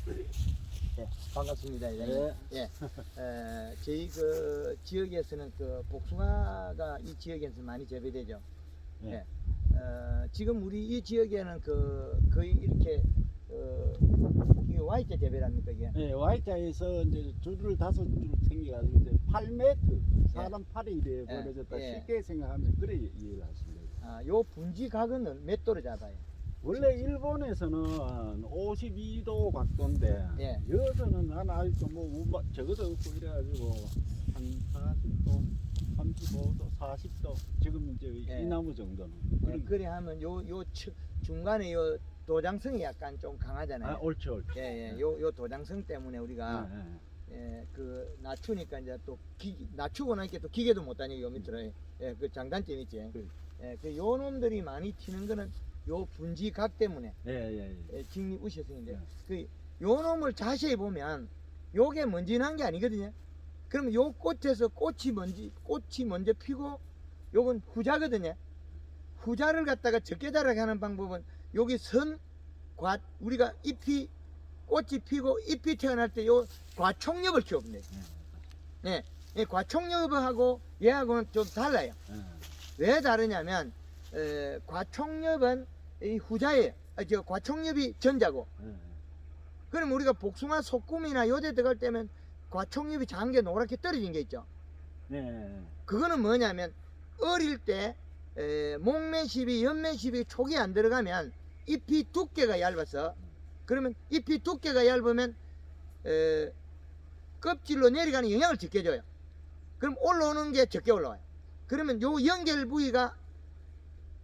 네, 반갑습니다. 네. 예, 저희 그 지역에서는 그 복숭아가 이 지역에서 많이 재배되죠. 네. 예. 지금 우리 이 지역에는 그 거의 이렇게 이게 Y자 재배랍니까 이게? 네, Y자에서 이제 줄을 5줄 생겨가지고 이제 8m 사람 팔이 이래 벌어졌다 예. 쉽게 생각하면 그래 이해를 하시면 돼요. 요 분지 각은 몇 도로 잡아요? 원래 일본에서는 52도 각도인데 예. 여기서는 한 아직도 뭐 적어도 없고 이래가지고 한 40도, 35도, 40도 지금 이제 예. 이 나무 정도는 그래 하면 요 중간에 요 도장성이 약간 좀 강하잖아요. 옳죠, 옳죠. 예, 예. 요 도장성 때문에 우리가 예, 예, 그 낮추니까 이제 또 낮추고 나니까 또 기계도 못 다니고 요 밑으로 예, 그 장단점이 있지. 예, 그 요 놈들이 많이 튀는 거는 요 분지 각 때문에 직립 우시성인데 그 요 놈을 자세히 보면 요게 먼지 난 게 아니거든요. 그러면 요 꽃에서 꽃이 먼저 피고 요건 후자거든요. 후자를 갖다가 적게 자라게 하는 방법은 여기 우리가 꽃이 피고 잎이 태어날 때 요 과총엽을 키우면 돼요. 네, 이 과총엽하고 얘하고는 좀 달라요. 왜 다르냐면 과총엽은 이 후자예요. 과총엽이 전자고. 그럼 우리가 복숭아 소꿈이나 요새 들어갈 때면 과총엽이 작은 게 노랗게 떨어진 게 있죠. 그거는 뭐냐면 어릴 때 목매십이 연매십이 촉이 안 들어가면 잎이 두께가 얇아서 그러면 잎이 두께가 얇으면 껍질로 내려가는 영향을 적게 줘요. 그럼 올라오는 게 적게 올라와요. 그러면 요 연결 부위가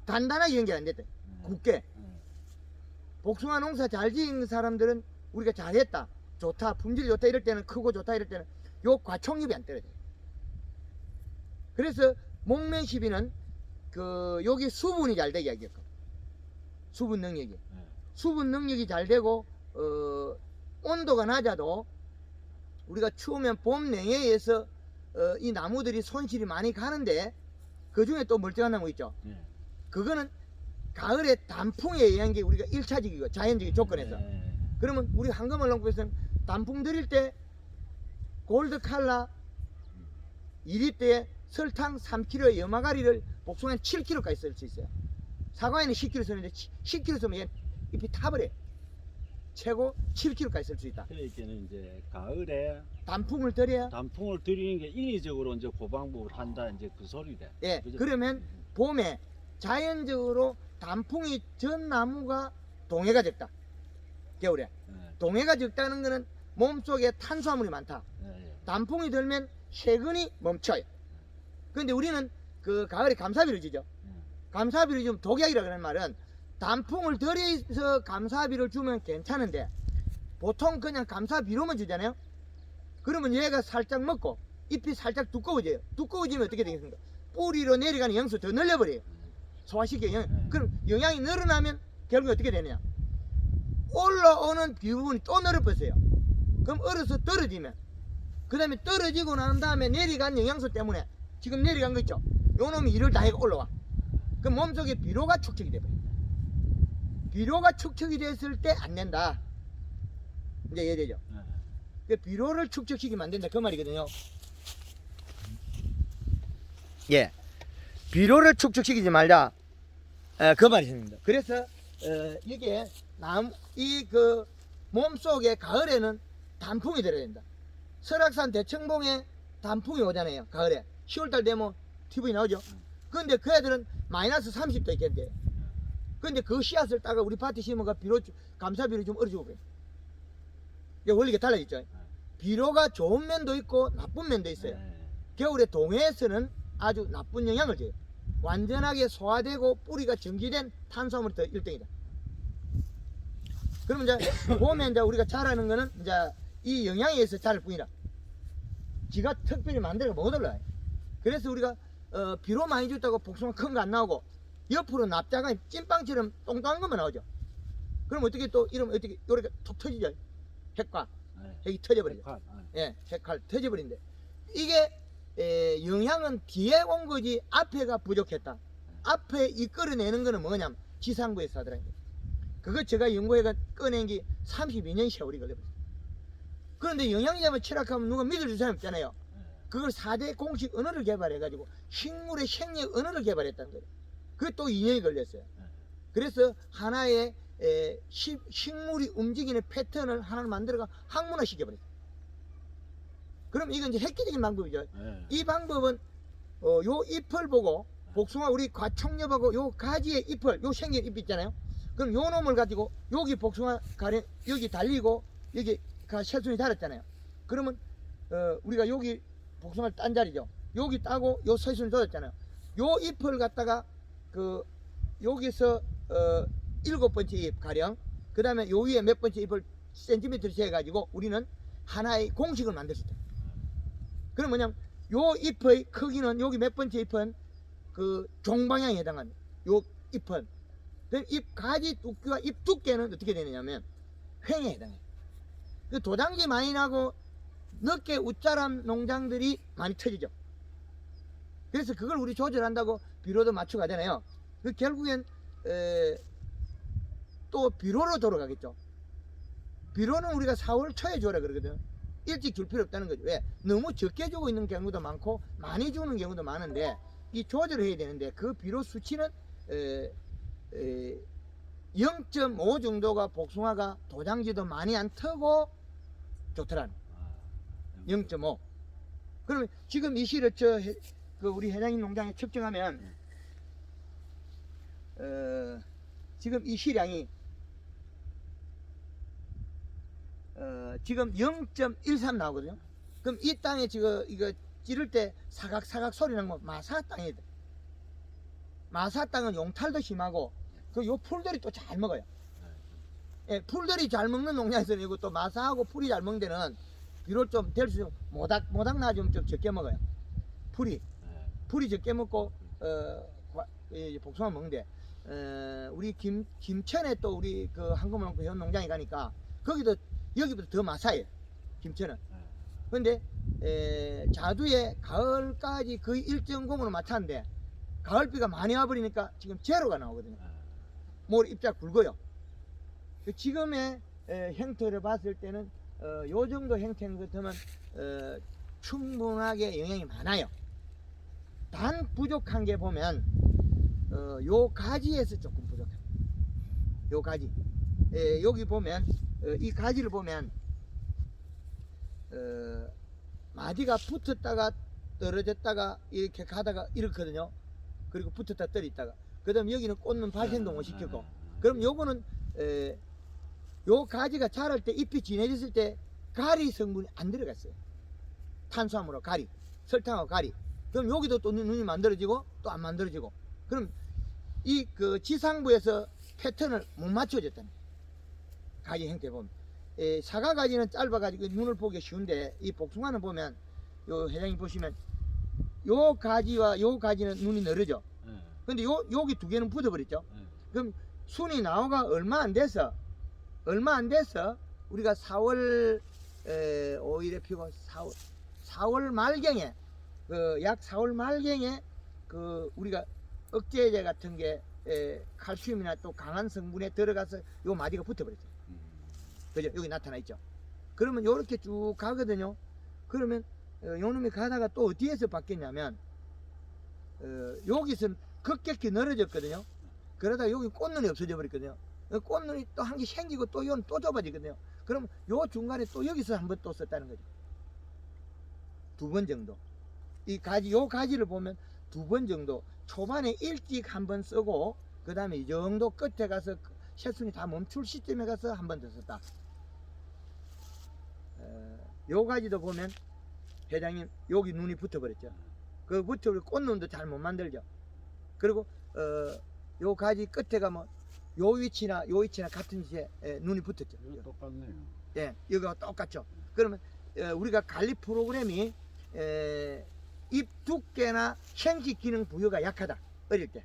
단단하게 연결 안 됐대. 굳게. 복숭아 농사 잘 지은 사람들은 우리가 잘했다, 좋다, 품질이 좋다 이럴 때는 크고 좋다 이럴 때는 요 과총엽이 안 떨어져요. 그래서 목매시비는 여기 수분이 잘 되게 하게끔 수분 능력이 잘 되고 온도가 낮아도 우리가 추우면 봄 냉해에서 이 나무들이 손실이 많이 가는데 그 중에 또 멀쩡한 나무 있죠. 그거는 가을에 단풍에 의한 게 우리가 1차적이고 자연적인 조건에서 그러면 우리 한금을농부에서는 단풍 들일 때 골드 칼라 2리터에 설탕 3kg의 염화가리를 복숭아는 7kg까지 쓸 수 있어요. 사과에는 10kg 쓰는데 10kg 쓰면 얘 잎이 타버려요. 최고 7kg까지 쓸 수 있다. 그러니까는 이제 가을에 단풍을 들여야 단풍을 들이는 게 인위적으로 이제 그 방법을 한다 이제 그 소리래. 예. 그죠? 그러면 봄에 자연적으로 단풍이 전 나무가 동해가 적다. 겨울에 동해가 적다는 거는 몸속에 탄수화물이 많다. 단풍이 들면 세근이 멈춰요. 근데 우리는 그 가을에 감사비를 주죠. 감사비를 주면 독약이라 그러는 말은 단풍을 들여서 감사비를 주면 괜찮은데 보통 그냥 감사비로만 주잖아요. 그러면 얘가 살짝 먹고 잎이 살짝 두꺼워져요. 두꺼워지면 어떻게 되겠습니까? 뿌리로 내려가는 영수 더 늘려버려요. 소화시켜 그럼 영양이 늘어나면 결국 어떻게 되느냐? 올라오는 부분이 또 늘어버려요. 그럼 얼어서 떨어지면 그 다음에 떨어지고 난 다음에 내려간 영양소 때문에 지금 내려간 거 있죠? 요 놈이 일을 다 해가 올라와. 그럼 몸속에 비료가 축적이 돼버려. 비료가 축적이 됐을 때 안 된다. 이제 이해되죠? 그 비료를 축적시키면 안 된다. 그 말이거든요. 예. 비료를 축적시키지 말자. 그 말이십니다. 그래서 이게 몸속에 가을에는 단풍이 들어야 된다. 설악산 대청봉에 단풍이 오잖아요. 가을에 10월달 되면 TV 나오죠. 근데 그 애들은 마이너스 30도 있겠대요. 근데 그 씨앗을 따가 우리 밭에 심어가 감사비료 좀 얼어주고 그래요. 이게 원리가 달라졌죠. 비료가 좋은 면도 있고 나쁜 면도 있어요. 겨울에 동해에서는 아주 나쁜 영향을 줘요. 완전하게 소화되고 뿌리가 정지된 탄수화물이 더 1등이다. 그러면 이제 봄에 이제 우리가 자라는 거는 이제 이 영양에 의해서 자랄 뿐이라. 지가 특별히 만들어 못 올라요. 그래서 우리가 비료 많이 줬다고 복숭아 큰 거 안 나오고 옆으로 납작한 찐빵처럼 똥똥한 것만 나오죠. 그럼 어떻게 또 이러면 어떻게 요렇게 톡 터지죠. 핵과 핵이 터져버리죠. 예, 핵칼 터져버린데 이게 영향은 뒤에 온 거지 앞에가 부족했다. 앞에 이끌어내는 거는 뭐냐면 지상부에서 하더라고요. 그거 제가 연구해가 꺼낸 게 32년 세월이 걸려버렸어요. 그런데 영양제만 취락하면 누가 믿어줄 사람이 없잖아요. 그걸 4대 공식 언어를 개발해가지고 식물의 생리 언어를 개발했다는 거예요. 그게 또 2년이 걸렸어요. 그래서 하나의 식물이 움직이는 패턴을 하나를 만들어가 학문화 시켜버렸어요. 그럼 이건 이제 획기적인 방법이죠. 이 방법은 요 잎을 보고 복숭아 우리 과총엽하고 요 가지의 잎을 요 생긴 잎 있잖아요. 그럼 요 놈을 가지고 여기 복숭아 가래 여기 달리고 여기 셀순이 달았잖아요. 그러면 우리가 여기 복숭아를 딴 자리죠. 여기 따고 요 셀순이 돋았잖아요. 요 잎을 갖다가 여기서 7번째 잎 가령 그 다음에 요 위에 몇 번째 잎을 센티미터를 재가지고 우리는 하나의 공식을 만들 수 있다. 그럼 뭐냐면 요 잎의 크기는 여기 몇 번째 잎은 그 종방향에 해당합니다. 요 잎은 그럼 잎 가지 두께와 잎 두께는 어떻게 되느냐면 횡에 해당해요. 그 도장지 많이 나고 늦게 웃자람 농장들이 많이 터지죠. 그래서 그걸 우리 조절한다고 비료도 맞추고 하잖아요. 그 결국엔 또 비료로 돌아가겠죠. 비료는 우리가 4월 초에 줘라 그러거든. 일찍 줄 필요 없다는 거죠. 왜? 너무 적게 주고 있는 경우도 많고 많이 주는 경우도 많은데 이 조절을 해야 되는데 그 비료 수치는 0.5 정도가 복숭아가 도장지도 많이 안 트고 좋더라는 0.5. 그러면 지금 이 시를 그 우리 회장님 농장에 측정하면 지금 이 시량이 지금 0.13 나오거든요. 그럼 이 땅에 지금 이거 찌를 때 사각사각 소리 나는 건 마사 땅이다. 마사 땅은 용탈도 심하고 그 요 풀들이 또 잘 먹어요. 예, 풀들이 잘 먹는 농장에서는 이거 또 마사하고 풀이 잘 먹는 데는 비록 좀 될 수 모닥 나좀 적게 먹어요. 풀이 적게 먹고 복숭아 먹는데 우리 김천에 또 우리 그 한국농구 회원 농장에 가니까 거기도 여기보다 더 마사예요. 김천은. 그런데 자두에 가을까지 거의 일정 공으로 맞췄는데 가을비가 많이 와버리니까 지금 제로가 나오거든요. 뭘 입자 굵어요. 지금의 형태를 봤을 때는 요 정도 형태인 것 같으면 충분하게 영향이 많아요. 단 부족한 게 보면 요 가지에서 조금 부족해요. 요 가지. 여기 보면 이 가지를 보면 마디가 붙었다가 떨어졌다가 이렇게 가다가 이렇거든요. 그리고 붙었다 떨어졌다가 그 다음 여기는 꽂는 발생도 못 시켰고 그럼 요거는 요 가지가 자랄 때 잎이 진해졌을 때 가리 성분이 안 들어갔어요. 탄수화물하고 가리, 설탕하고 가리. 그럼 여기도 또 눈이 만들어지고 또 안 만들어지고 그럼 이 그 지상부에서 패턴을 못 맞춰줬다는 가지 형태 보면 사과 가지는 짧아가지고 눈을 보기 쉬운데 이 복숭아는 보면 요 회장님 보시면 요 가지와 요 가지는 눈이 늘어져. 근데 여기 두 개는 붙어버렸죠. 그럼 순이 나오가 얼마 안 돼서 우리가 4월 5일에 피고 4월 말경에 약 4월 말경에 우리가 억제제 같은 게 칼슘이나 또 강한 성분에 들어가서 요 마디가 붙어버렸어요. 그죠? 여기 나타나 있죠. 그러면 요렇게 쭉 가거든요. 그러면 요놈이 가다가 또 어디에서 바뀌었냐면 여기서 급격히 늘어졌거든요. 그러다가 여기 꽃눈이 없어져 버렸거든요. 꽃눈이 또 한 개 생기고 또 요는 또 좁아지거든요. 그럼 요 중간에 또 여기서 한번 또 썼다는 거죠. 2번 정도. 요 가지를 보면 2번 정도 초반에 일찍 한번 쓰고 그 다음에 이 정도 끝에 가서 새순이 다 멈출 시점에 가서 한 번 더 썼다. 요 가지도 보면 회장님 여기 눈이 붙어버렸죠. 그 붙어버려 꽃눈도 잘 못 만들죠. 그리고 요 가지 끝에 가면 요 위치나 같은 위치에 눈이 붙었죠. 똑같네요. 예, 여기가 똑같죠. 그러면 우리가 관리 프로그램이 잎 두께나 생기 기능 부여가 약하다. 어릴 때.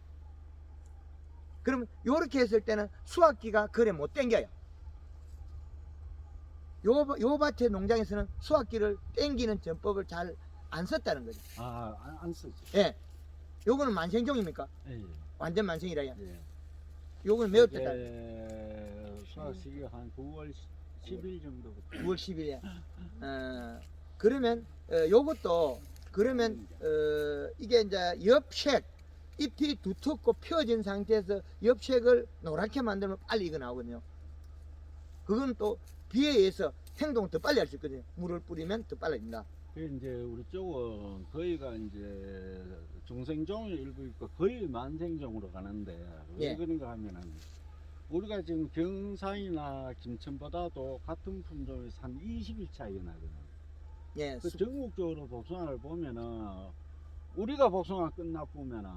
그러면 요렇게 했을 때는 수확기가 그래 못 땡겨요. 요 밭의 농장에서는 수확기를 땡기는 전법을 잘 안 썼다는 거죠. 안 쓰죠. 예. 요거는 만생종입니까? 예. 완전 만생이라요. 예. 요거는 매우 뜯다. 수확 시기 한 9월 10일 정도부터. 9월 10일에. 그러면 요것도 그러면 이게 이제 엽색 잎이 두텁고 펴진 상태에서 엽색을 노랗게 만들면 빨리 이거 나오거든요. 그건 또 비에 의해서 행동을 더 빨리 할 수 있거든요. 물을 뿌리면 더 빨라진다. 그 이제 우리 쪽은 거의가 이제 중생종이 일부 있고 거의 만생종으로 가는데 왜 예. 그런가 하면은 우리가 지금 경상이나 김천보다도 같은 품종에서 한 20일 차이가 나거든요. 예, 그 전국적으로 복숭아를 보면은 우리가 복숭아 끝나 보면은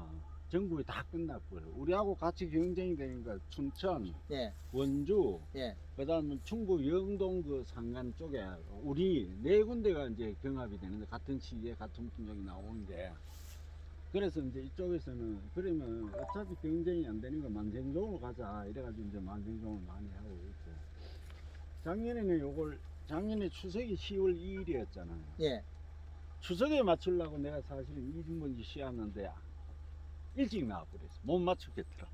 전국이 다 끝났고요. 우리하고 같이 경쟁이 되니까 춘천, 예, 원주, 예, 그다음에 충북 영동 그 산간 쪽에 우리 네 군데가 이제 경합이 되는데 같은 시기에 같은 품종이 나오는 게 그래서 이제 이쪽에서는 그러면 어차피 경쟁이 안 되니까 만생종으로 가자 이래가지고 이제 만생종을 많이 하고 있고 작년에는 요걸 작년에 추석이 10월 2일이었잖아요. 예. 추석에 맞추려고 내가 사실은 이중번지 씌웠는데 일찍 나와버렸어. 못 맞추겠더라.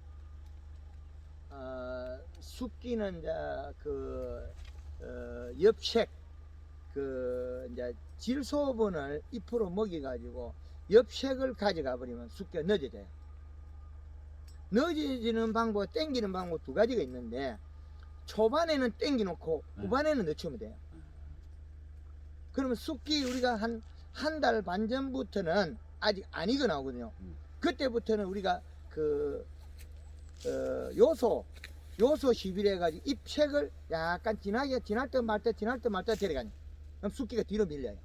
숙기는 이제 엽색 이제 질소분을 잎으로 먹여가지고 엽색을 가져가 버리면 숙기가 늦어져요. 늦어지는 방법, 땡기는 방법 두 가지가 있는데 초반에는 땡기 놓고 후반에는 늦추면 돼요. 그러면 숙기 우리가 한 달 반 전부터는 아직 안 익어 나오거든요. 그때부터는 우리가 요소 시비를 해가지고 잎색을 약간 진하게 지날 듯 말 듯 데려가니 그럼 숙기가 뒤로 밀려요.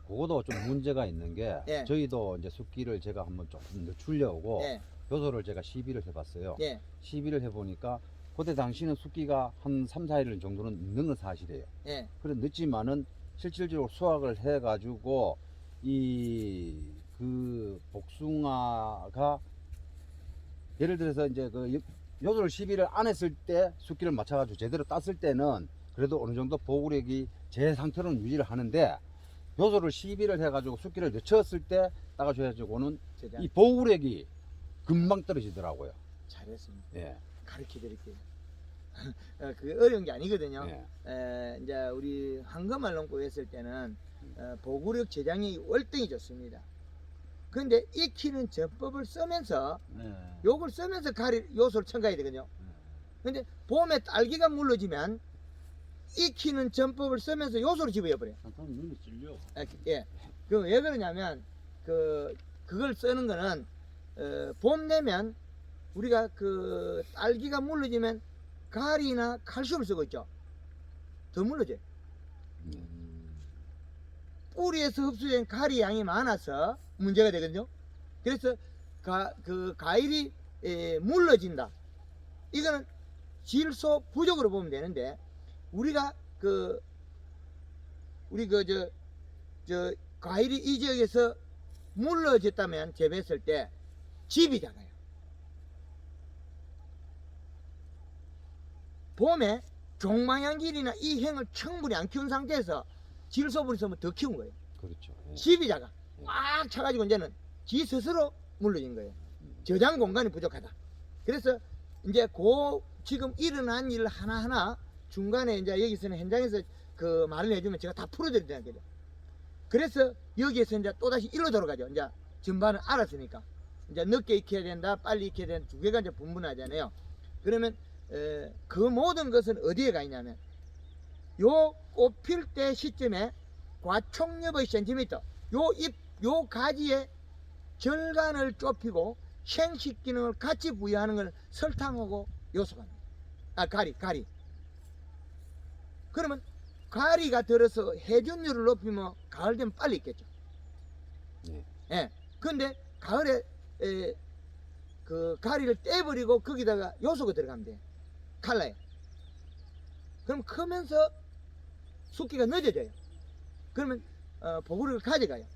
그거도 좀 문제가 있는 게 예. 저희도 이제 숫기를 제가 한번 조금 늦추려고 예, 요소를 제가 시비를 해봤어요. 예, 시비를 해보니까 그때 당시는 숫기가 한 3, 4일 정도는 늦는 건 사실이에요. 예, 그래 늦지만은 실질적으로 수확을 해가지고 그 복숭아가 예를 들어서 이제 그 요소를 시비를 안 했을 때 숫기를 맞춰가지고 제대로 땄을 때는 그래도 어느 정도 보구력이 제 상태로는 유지를 하는데 요소를 시비를 해가지고 숫기를 늦췄을 때 따가줘가지고는 제가 이 보구력이 금방 떨어지더라고요. 잘했습니다. 예. 가르쳐 드릴게요. 그 어려운 게 아니거든요. 예. 이제 우리 황금알 농구 했을 때는 보구력 제장이 월등히 좋습니다. 근데 익히는 전법을 쓰면서 요걸 쓰면서 요소를 첨가해야 되거든요. 근데 봄에 딸기가 물러지면 익히는 전법을 쓰면서 요소를 집어버려요. 잠깐 눈이 찔려. 예. 그 왜 그러냐면 그걸 쓰는 거는 봄 되면 우리가 그 딸기가 물러지면 가리나 칼슘을 쓰고 있죠. 더 물러져요. 뿌리에서 흡수된 가리 양이 많아서 문제가 되거든요. 그래서 그 과일이 물러진다. 이거는 질소 부족으로 보면 되는데 우리가 저 과일이 이 지역에서 물러졌다면 재배했을 때 즙이 작아요. 봄에 종방향길이나 이 행을 충분히 안 키운 상태에서 질소분이 있으면 더 키운 거예요. 그렇죠. 예. 즙이 작아. 꽉 차가지고 이제는 지 스스로 물러진 거예요. 저장 공간이 부족하다. 그래서 이제 지금 일어난 일 하나하나 중간에 이제 여기서는 현장에서 그 말을 해주면 제가 다 풀어드린다는 거죠. 그래서 여기에서 이제 또다시 일로 돌아가죠. 이제 전반을 알았으니까. 이제 늦게 익혀야 된다, 빨리 익혀야 된다, 두 개가 이제 분분하잖아요. 그러면 그 모든 것은 어디에 가 있냐면 요 꽃필 때 시점에 과촉엽의 센티미터 요 가지의 절간을 좁히고 생식 기능을 같이 부여하는 걸 설탕하고 요소가 가리 그러면 가리가 들어서 해균율을 높이면 가을 되면 빨리 익겠죠. 예. 예. 근데 가을에 그 가리를 떼버리고 거기다가 요소가 들어가면 돼. 칼라에. 그럼 크면서 숙기가 늦어져요. 그러면 보구력을 가져가요.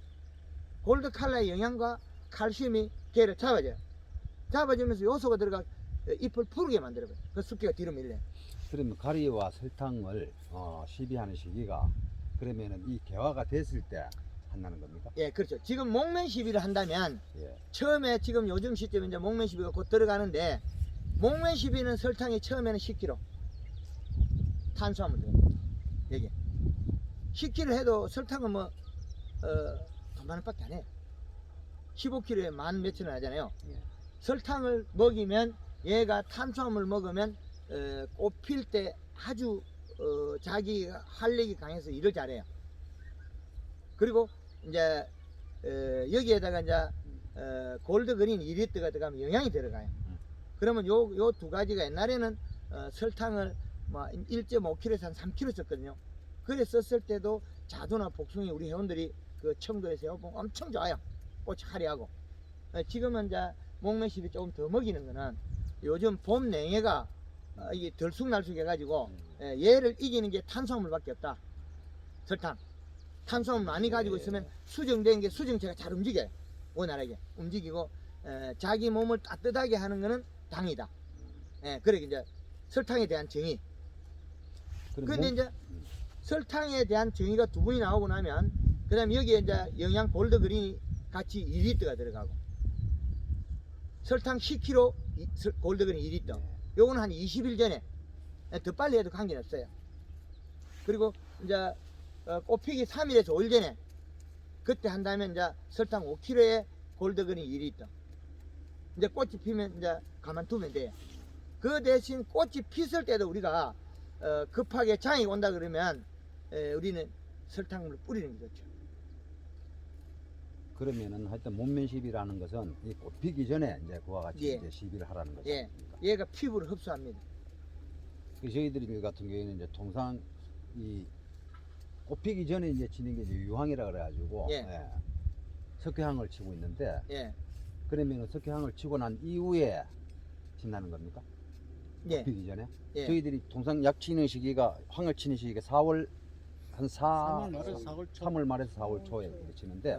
골드 칼라의 영양과 칼슘이 걔를 잡아줘요. 잡아주면서 요소가 들어가 잎을 푸르게 만들어버려요. 그 숙기가 뒤로 밀려요. 그러면 가리와 설탕을 시비하는 시기가 그러면은 이 개화가 됐을 때 한다는 겁니까? 예, 그렇죠. 지금 목면 시비를 한다면 예. 처음에 지금 요즘 시점에 이제 목면 시비가 곧 들어가는데 목면 시비는 설탕이 처음에는 10kg 탄수화물 들어가요. 여기 10kg 해도 설탕은 뭐 돈 만 원밖에 안 해. 15kg에 만 몇천 원 하잖아요. 예. 설탕을 먹이면 얘가 탄수화물 먹으면 꽃필 때 아주 자기 활력이 강해서 일을 잘해요. 그리고 이제 여기에다가 이제 골드 그린 2리터가 들어가면 영양이 들어가요. 그러면 요 두 가지가 옛날에는 설탕을 뭐 1.5kg에서 한 3kg 썼거든요. 그래 썼을 때도 자두나 복숭이 우리 회원들이 그 청도에서 해보면 엄청 좋아요. 꽃이 화려하고. 지금은 이제 목매십이 조금 더 먹이는 거는 요즘 봄 냉해가 이게 들쑥날쑥 해가지고 얘를 이기는 게 탄수화물밖에 없다. 설탕. 탄수화물 많이 가지고 있으면 수정된 게 수정체가 잘 움직여요. 원활하게 움직이고 자기 몸을 따뜻하게 하는 거는 당이다. 그래 이제 설탕에 대한 정의. 근데 이제 설탕에 대한 정의가 두 분이 나오고 나면 그다음에 여기에 이제 영양 골드 그린이 같이 2리터가 들어가고 설탕 10kg 골드 그린 2리터. 요거는 한 20일 전에 더 빨리 해도 관계는 없어요. 그리고 이제 꽃피기 3일에서 5일 전에 그때 한다면 이제 설탕 5kg에 골드 그린 2리터. 이제 꽃이 피면 이제 가만두면 돼요. 그 대신 꽃이 피었을 때도 우리가 급하게 장이 온다 그러면 우리는 설탕물을 뿌리는 게 좋죠. 그러면은 하여튼 몸면십이라는 것은 이 꽃피기 전에 이제 그와 같이 예. 이제 시비를 하라는 거죠. 예. 얘가 피부를 흡수합니다. 저희들이 같은 경우에는 이제 통상 이 꽃피기 전에 이제 치는 게 이제 유황이라 그래가지고 예. 석회향을 치고 있는데 예. 그러면은 석회향을 치고 난 이후에 친다는 겁니까? 예. 꽃피기 전에? 예. 저희들이 통상 약 치는 시기가 황을 치는 시기가 4월 한 3월 말에서 4월 초. 3월 말에서 4월 초에 이렇게 치는데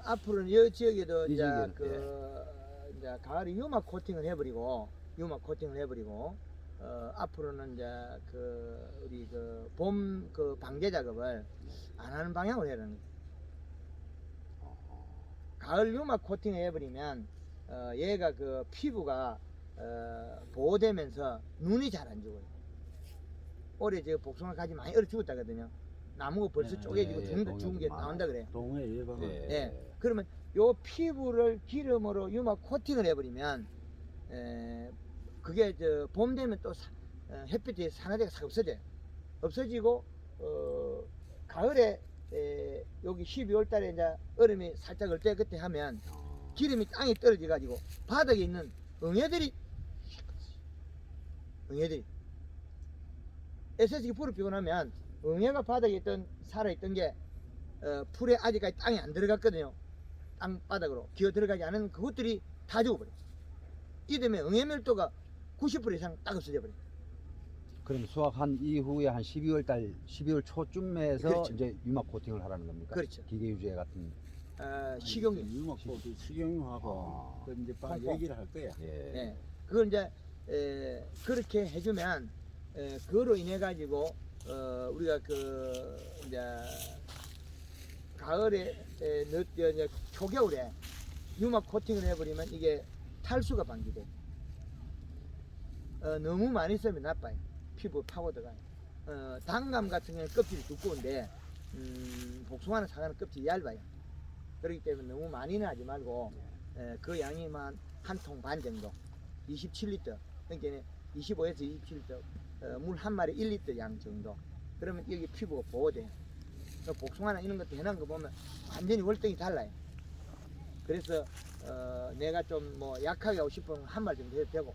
앞으로는 이 지역에도 이 이제 지역에는, 이제 가을에 유막 코팅을 해버리고 앞으로는 이제 우리 봄 방제 작업을 안 하는 방향으로 해라는 거예요. 가을 유막 코팅을 해버리면 얘가 피부가 보호되면서 눈이 잘 안 죽어요. 올해 저 복숭아 가지 많이 얼어 죽었다거든요. 나무가 벌써 쪼개지고 죽은 게 나온다 그래요. 동해 예방을. 예. 그러면 요 피부를 기름으로 유막 코팅을 해버리면 그게 봄 되면 또 햇빛이 산화제가 싹 없어지고 가을에 여기 12월 달에 이제 얼음이 살짝 얼 때 그때 하면 기름이 땅에 떨어져 가지고 바닥에 있는 응애들이 SS기 불을 피고 나면 응애가 바닥에 살아있던 게 풀에 아직까지 땅에 안 들어갔거든요. 땅바닥으로 기어 들어가지 않은 그것들이 다 죽어버려요. 이 때문에 응애 밀도가 90% 이상 딱 없어져 버려요. 그럼 수확한 이후에 한 12월 초쯤에서 그렇죠. 이제 유막 코팅을 하라는 겁니까? 그렇죠. 기계 유제 같은. 식용유. 유목보도 식용유하고 그 이제 빠 콩콩. 얘기를 할 거야. 예. 예. 그걸 이제 그렇게 해주면 그거로 인해 가지고 우리가 이제 가을에 이제 초겨울에 유막 코팅을 해버리면 이게 탈수가 방지돼. 너무 많이 쓰면 나빠요. 피부 파고들어가요. 당감 같은 경우는 껍질이 두꺼운데 복숭아는 사과는 껍질이 얇아요. 그렇기 때문에 너무 많이는 하지 말고 그 양이만 한 통 반 정도 27리터 그러니까 25에서 27리터 물 한 마리 1리터 양 정도 그러면 여기 피부가 보호돼요. 복숭아나 이런 것도 해놓은 거 보면 완전히 월등히 달라요. 그래서 내가 좀 뭐 약하게 하고 싶으면 한 말 정도 해도 되고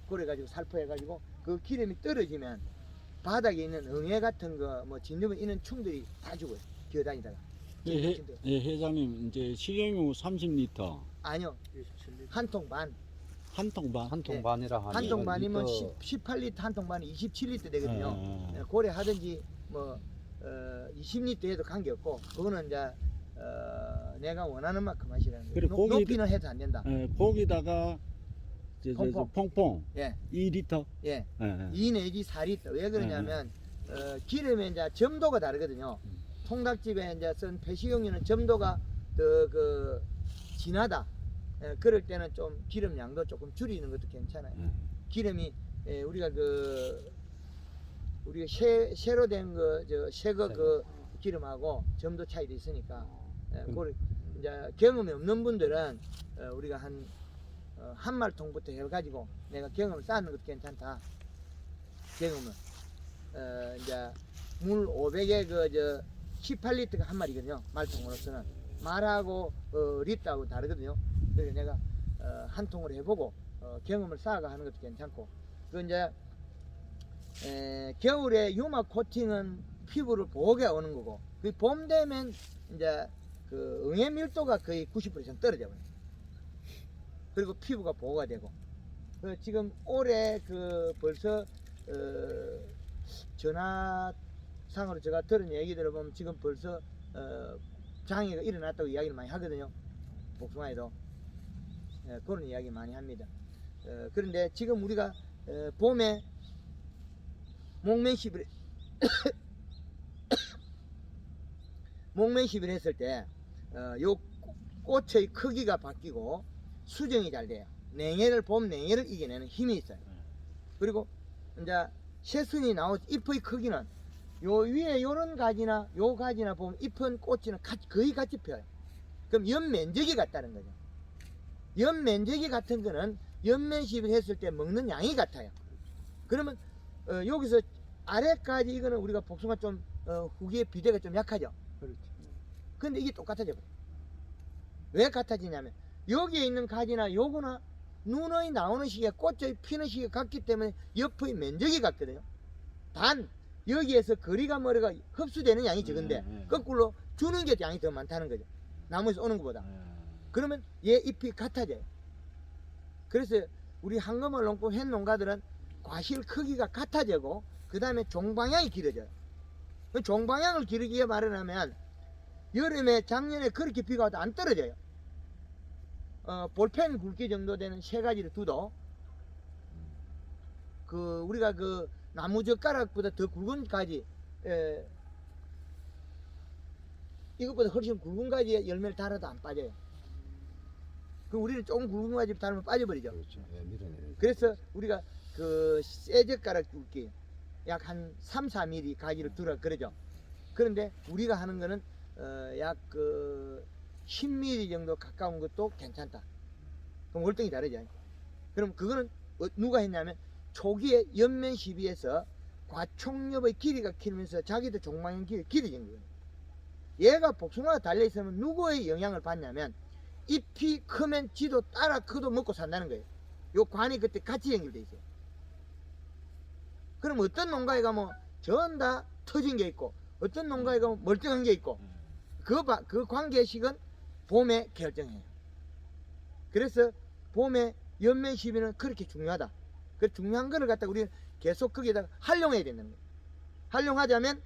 그래가지고 살포해가지고 그 기름이 떨어지면 바닥에 있는 응애 같은 거 뭐 진드기 이런 충들이 다 죽어요. 기어다니다가. 회장님 이제 식용유 30리터 아니요. 한 통 반. 한 통 반. 한 통 예. 반이라 하면 한 통 반이면 리터- 18리터 한 통 반이 27리터 되거든요. 예. 고래 하든지 뭐 20리터 해도 관계없고 그거는 이제 내가 원하는 만큼 하시라는 그래, 거예요. 고기- 높이는 해도 안 된다. 거기다가 퐁퐁. 퐁퐁 예. 2리터. 예. 예. 2 내지 4리터. 왜 그러냐면 기름의 이제 점도가 다르거든요. 통닭집에 이제 쓴 배식용유는 점도가 더 진하다. 그럴 때는 좀 기름 양도 조금 줄이는 것도 괜찮아요. 기름이 우리가 우리가 새로 된 거 새거 그 기름하고 점도 차이도 있으니까 그걸 이제 경험이 없는 분들은 우리가 한 말통부터 해가지고 내가 경험을 쌓는 것도 괜찮다. 경험을 이제 물 500에 18리터가 한 마리거든요. 말통으로서는 말하고 리터하고 다르거든요. 그래서 내가 한 통을 해보고 경험을 쌓아가 하는 것도 괜찮고 그 이제 겨울에 유막 코팅은 피부를 보호게 오는 거고 그 봄 되면 이제 그 응애 밀도가 거의 90% 이상 떨어져 버려요. 그리고 피부가 보호가 되고 지금 올해 벌써 전화상으로 제가 들은 얘기들을 보면 지금 벌써 장애가 일어났다고 이야기를 많이 하거든요. 복숭아에도 그런 이야기 많이 합니다. 그런데 지금 우리가 봄에 목매십을 목매십을 했을 때 요 꽃의 크기가 바뀌고 수정이 잘 돼요. 봄 냉해를 이겨내는 힘이 있어요. 그리고 이제 새순이 나온 잎의 크기는 요 위에 요런 가지나 요 가지나 보면 잎은 꽃이는 거의 같이 펴요. 그럼 연 면적이 같다는 거죠. 연 면적이 같은 거는 연면십을 했을 때 먹는 양이 같아요. 그러면 여기서 아래까지 이거는 우리가 복숭아 좀 후기의 비대가 좀 약하죠. 그렇지. 근데 이게 똑같아져 버려요. 왜 같아지냐면 여기에 있는 가지나 요거나 눈의 나오는 시기가 꽃의 피는 시기가 같기 때문에 옆의 면적이 같거든요. 단 여기에서 거리가 멀어가 흡수되는 양이 적은데 거꾸로 주는 게 양이 더 많다는 거죠. 나무에서 오는 것보다. 그러면 얘 잎이 같아져요. 그래서 우리 한금을 농법 햇 농가들은 과실 크기가 같아지고 그 다음에 종방향이 길어져요. 그 종방향을 기르기에 마련하면 여름에 작년에 그렇게 비가 와도 안 떨어져요. 볼펜 굵기 정도 되는 세 가지를 두도 우리가 나무 젓가락보다 더 굵은 가지 이것보다 훨씬 굵은 가지에 열매를 달아도 안 빠져요. 우리는 조금 굵은 가지 달면 빠져버리죠. 그렇죠. 예, 밀어내는. 그래서 우리가 쇠 젓가락 굵기 약 한 3, 4mm 가지를 두라 그러죠. 그런데 우리가 하는 거는 약 10mm 정도 가까운 것도 괜찮다. 그럼 월등히 다르죠. 그럼 그거는 누가 했냐면 초기에 연면 시비에서 과촉엽의 길이가 길면서 자기도 종방향 길어진 거예요. 얘가 복숭아가 달려있으면 누구의 영향을 받냐면 잎이 크면 지도 따라 커도 먹고 산다는 거예요. 요 관이 그때 같이 연결돼 있어요. 그럼 어떤 농가에 가면 전 다 터진 게 있고 어떤 농가에 가면 멀쩡한 게 있고 그 관계식은 봄에 결정해요. 그래서 봄에 연면 시비는 그렇게 중요하다. 그 중요한 거를 갖다가 우리는 계속 거기에다가 활용해야 되는 거예요. 활용하자면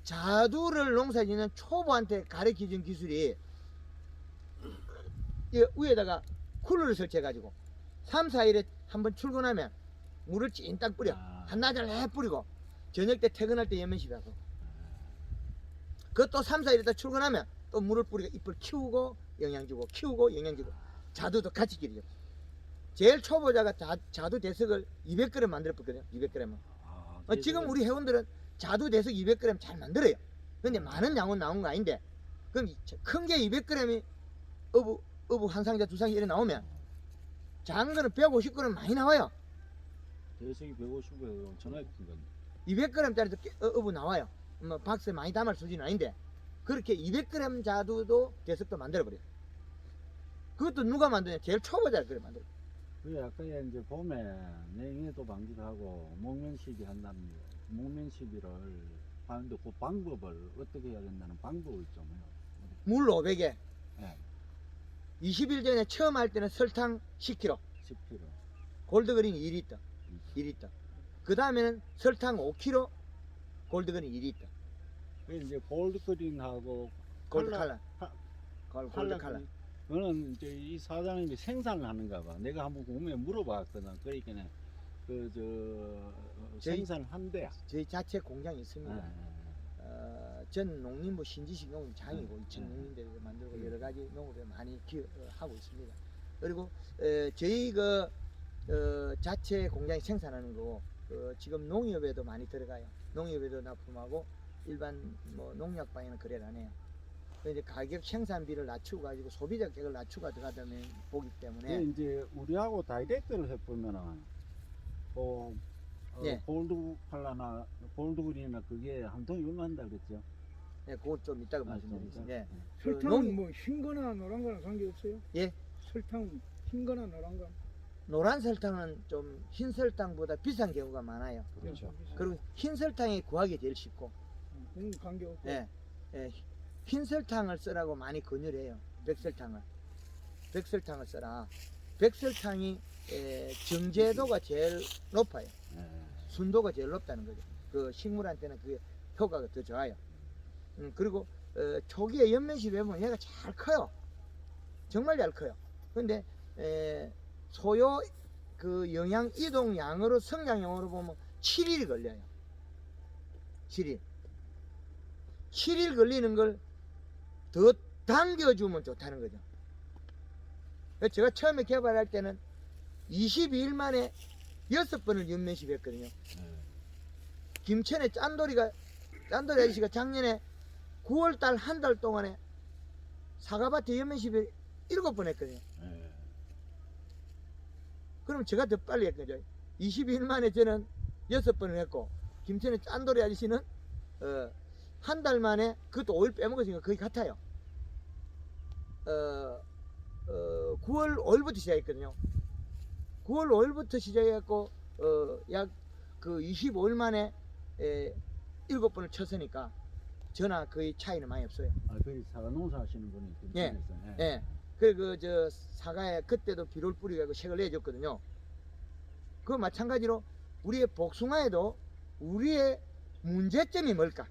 자두를 농사짓는 초보한테 가르쳐준 기술이 이 위에다가 쿨러를 설치해 가지고 3, 4일에 한번 출근하면 물을 찐딱 뿌려. 한나절 해 뿌리고 저녁 때 퇴근할 때 연면시라고. 그것도 3, 4일에 출근하면 또 물을 뿌리고 잎을 키우고 영양 주고 키우고 영양 주고 자두도 같이 기르죠. 제일 초보자가 자두 대석을 200g 만들어 봤거든요. 200g은. 지금 우리 회원들은 자두 대석 200g 잘 만들어요. 근데 많은 양은 나온 거 아닌데 그럼 큰 게 200g이 어부 한 상자 두 상자 이래 나오면 작은 거는 150g 많이 나와요. 대석이 150g 엄청나게 큰 건데. 200g짜리도 어부 나와요. 뭐 박스에 많이 담을 수준은 아닌데 그렇게 200g 자두도 대석도 만들어버려요. 그것도 누가 만드냐? 제일 초보자가 그래 만들어. 그래 아까 이제 봄에 냉해도 방지를 하고 목면시비 한다는 거. 목면시비를 하는데 그 방법을 어떻게 해야 된다는 방법을 좀 해요. 물 500에 네. 20일 전에 처음 할 때는 설탕 10kg 10kg. 골드그린 2리터 그 다음에는 설탕 5kg 골드그린 2리터 그 이제 골드그린하고 골드 칼라 골드 칼라 그거는 이제 이 사장님이 생산을 하는가 봐. 내가 한번 궁금해 물어봤거든. 그러니까 생산을 한대야. 저희 자체 공장이 있습니다. 전 농림부 신지식농업 장이고 2006년도에 만들고 여러 가지 농업에 많이 하고 있습니다. 그리고 저희 자체 공장이 생산하는 거고 지금 농협에도 많이 들어가요. 농협에도 납품하고 일반 뭐 농약방에는 거래를 안 해요. 이제 가격 생산비를 낮추고 가지고 소비자 가격을 낮추고 들어가다 보기 때문에 이제 우리하고 다이렉트를 해보면은 예. 볼드팔라나 볼드그린이나 그게 한 통이 얼마 한다 그랬죠? 네, 그걸 좀 이따가 좀 말씀드리겠습니다. 예. 설탕은 뭐 흰거나 노란거나 관계없어요? 예. 설탕 흰거나 노란거? 노란 설탕은 좀 흰 설탕보다 비싼 경우가 많아요. 그렇죠. 그리고 흰 설탕이 구하기 제일 쉽고, 관계없고. 예, 예, 흰 설탕을 쓰라고 많이 권유해요. 백설탕을 써라. 백설탕이 정제도가 제일 높아요. 순도가 제일 높다는 거죠. 그 식물한테는 그 효과가 더 좋아요. 그리고 초기에 연면시비에 보면 얘가 잘 커요. 정말 잘 커요. 근데 소요 그 영양 이동량으로 성장량으로 보면 7일이 걸려요. 7일 걸리는 걸 더 당겨주면 좋다는 거죠. 그래서 제가 처음에 개발할 때는 22일 만에 6번을 연면시비 했거든요. 김천의 짠돌이 아저씨가 작년에 9월달 한 달 동안에 사과밭에 연면시비 7번 했거든요. 그럼 제가 더 빨리 했거든요. 22일 만에 저는 6번을 했고, 김천의 짠돌이 아저씨는 한 달 만에, 그것도 5일 빼먹었으니까 거의 같아요. 9월 5일부터 시작했거든요. 9월 5일부터 시작했고, 약 그 25일 만에 7번을 쳤으니까, 저나 거의 차이는 많이 없어요. 거기 사과 농사 하시는 분이 예. 김천에서. 예. 그리고 저 사과에 그때도 비료를 뿌리고 색을 내줬거든요. 그 마찬가지로 우리의 복숭아에도 우리의 문제점이 뭘까?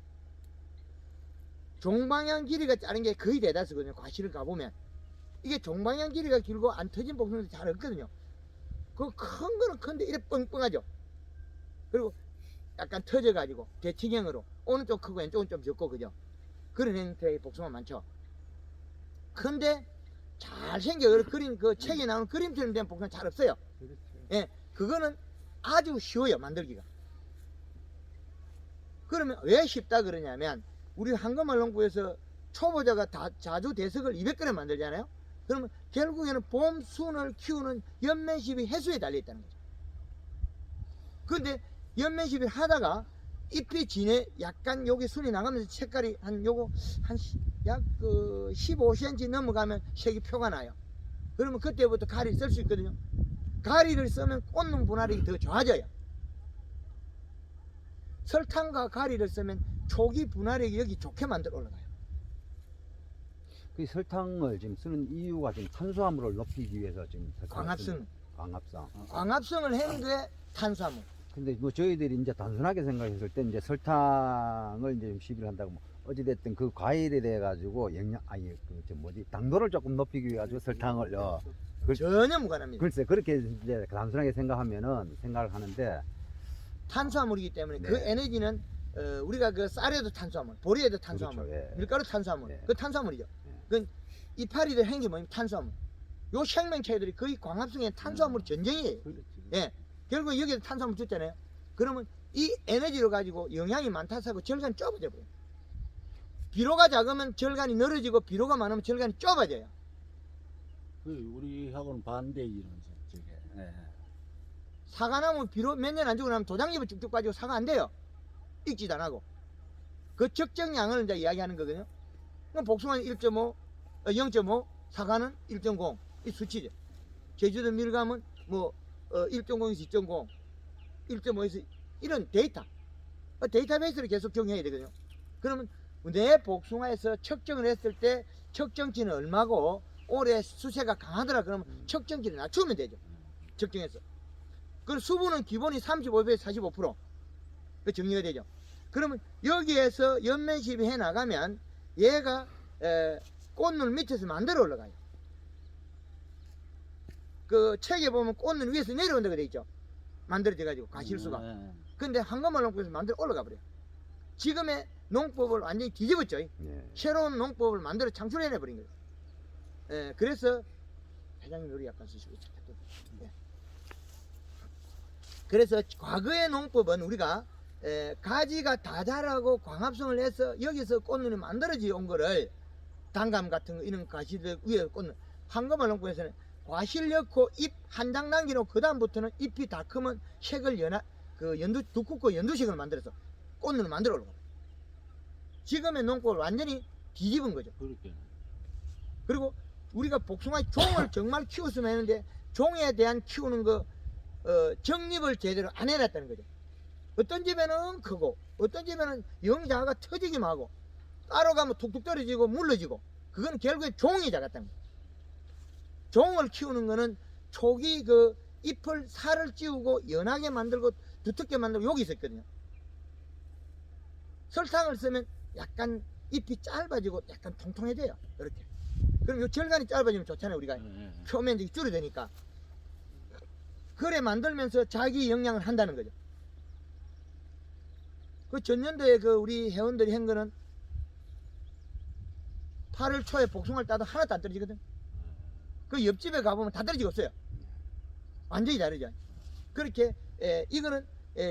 종방향 길이가 짧은 게 거의 대다수거든요. 과실을 가보면 이게 종방향 길이가 길고 안 터진 복숭아도 잘 없거든요. 그 큰 거는 큰데 이래 뻥뻥하죠. 그리고 약간 터져가지고 대칭형으로 오른쪽 크고 왼쪽은 좀 적고 그죠. 그런 형태의 복숭아 많죠. 근데 잘생겨 그린 그 책에 나오는 그림처럼 된 복숭아 잘 없어요. 그렇죠. 예, 그거는 아주 쉬워요, 만들기가. 그러면 왜 쉽다 그러냐면, 우리 한금을 농부에서 초보자가 다 자주 대석을 200g 만들잖아요. 그러면 결국에는 봄 순을 키우는 연면시비 해수에 달려있다는 거죠. 근데 연면시비 하다가 잎이 약간 여기 순이 나가면서 색깔이 약 15cm 넘어가면 색이 표가 나요. 그러면 그때부터 가리를 쓸 수 있거든요. 가리를 쓰면 꽃눈 분할이 더 좋아져요. 설탕과 가리를 쓰면 초기 분할력이 여기 좋게 만들어 올라가요. 그 설탕을 지금 쓰는 이유가 지금 탄수화물을 높이기 위해서 지금 광합성. 광합성을 했는데 탄수화물. 근데 뭐 저희들이 이제 단순하게 생각했을 때 이제 설탕을 이제 좀 시비를 한다고 뭐 어찌됐든 그 과일에 대해 가지고 당도를 조금 높이기 위해 가지고 설탕을 전혀 무관합니다. 글쎄 그렇게 이제 단순하게 생각을 하는데 탄수화물이기 때문에 네. 그 에너지는 우리가 그 쌀에도 탄수화물, 보리에도 탄수화물, 그렇죠, 예. 밀가루 탄수화물, 예. 그 탄수화물이죠. 그 이파리들 행기 뭐냐면 탄수화물. 요 생명체들이 거의 광합성의 탄수화물 전쟁이에요. 그렇지. 예. 결국 여기도 탄수화물 줬잖아요. 그러면 이 에너지로 가지고 영양이 많다고 하고 절간이 좁아져 버려요. 비료가 작으면 절간이 늘어지고 비료가 많으면 절간이 좁아져요. 우리하고는 반대 이론 저게. 사과나무 비료 몇 년 안 주고 나면 도장잎을 쭉쭉 빠지고 사과 안 돼요. 익지도 안 하고. 그 적정량을 이제 이야기하는 거거든요. 그럼 복숭아는 1.5, 0.5, 사과는 1.0. 이 수치죠. 제주도 밀감은 뭐 1.0에서 2.0, 1.5에서 이런 데이터. 데이터베이스를 계속 정해야 되거든요. 그러면 내 복숭아에서 측정을 했을 때 측정치는 얼마고 올해 수세가 강하더라 그러면 측정치를 낮추면 되죠. 측정해서. 그럼 수분은 기본이 35배에서 45%. 그 정리가 되죠. 그러면 여기에서 연면시비 해 나가면 얘가 꽃눈 밑에서 만들어 올라가요. 그 책에 보면 꽃눈 위에서 내려온다고 돼 있죠. 만들어져 가지고 과실수가. 근데 한금을 농법에서 만들어 올라가 버려요. 지금의 농법을 완전히 뒤집었죠. 예. 새로운 농법을 만들어 창출해내 버린 거예요. 그래서 회장님 요리 약간 쓰시고. 예. 그래서 과거의 농법은 우리가 가지가 다 자라고 광합성을 해서 여기서 꽃눈이 만들어져 온 거를 단감 같은 거 이런 가시들 위에 꽃눈 황금알 농법에서는 과실 넣고 잎 한 장 남기놓고 그 다음부터는 잎이 다 크면 색을 연두 두껍고 연두색을 만들어서 꽃눈을 만들어 오는 거예요. 지금의 농법을 완전히 뒤집은 거죠. 그렇게. 그리고 우리가 복숭아 종을 정말 키웠으면 했는데 종에 대한 키우는 거 정립을 제대로 안 해놨다는 거죠. 어떤 집에는 크고 어떤 집에는 영자가 터지기만 하고 따로 가면 툭툭 떨어지고 물러지고 그건 결국에 종이 작았다는 거예요. 종을 키우는 거는 초기 그 잎을 살을 찌우고 연하게 만들고 두텁게 만들고 여기 있었거든요. 설탕을 쓰면 약간 잎이 짧아지고 약간 통통해져요. 이렇게. 그럼 요 절간이 짧아지면 좋잖아요. 우리가 표면적이 줄어드니까. 그래 만들면서 자기 영양을 한다는 거죠. 그 전년도에 그 우리 회원들이 한 거는 8월 초에 복숭아를 따도 하나도 안 떨어지거든. 그 옆집에 가보면 다 떨어지고 없어요. 완전히 다르죠. 그렇게 이거는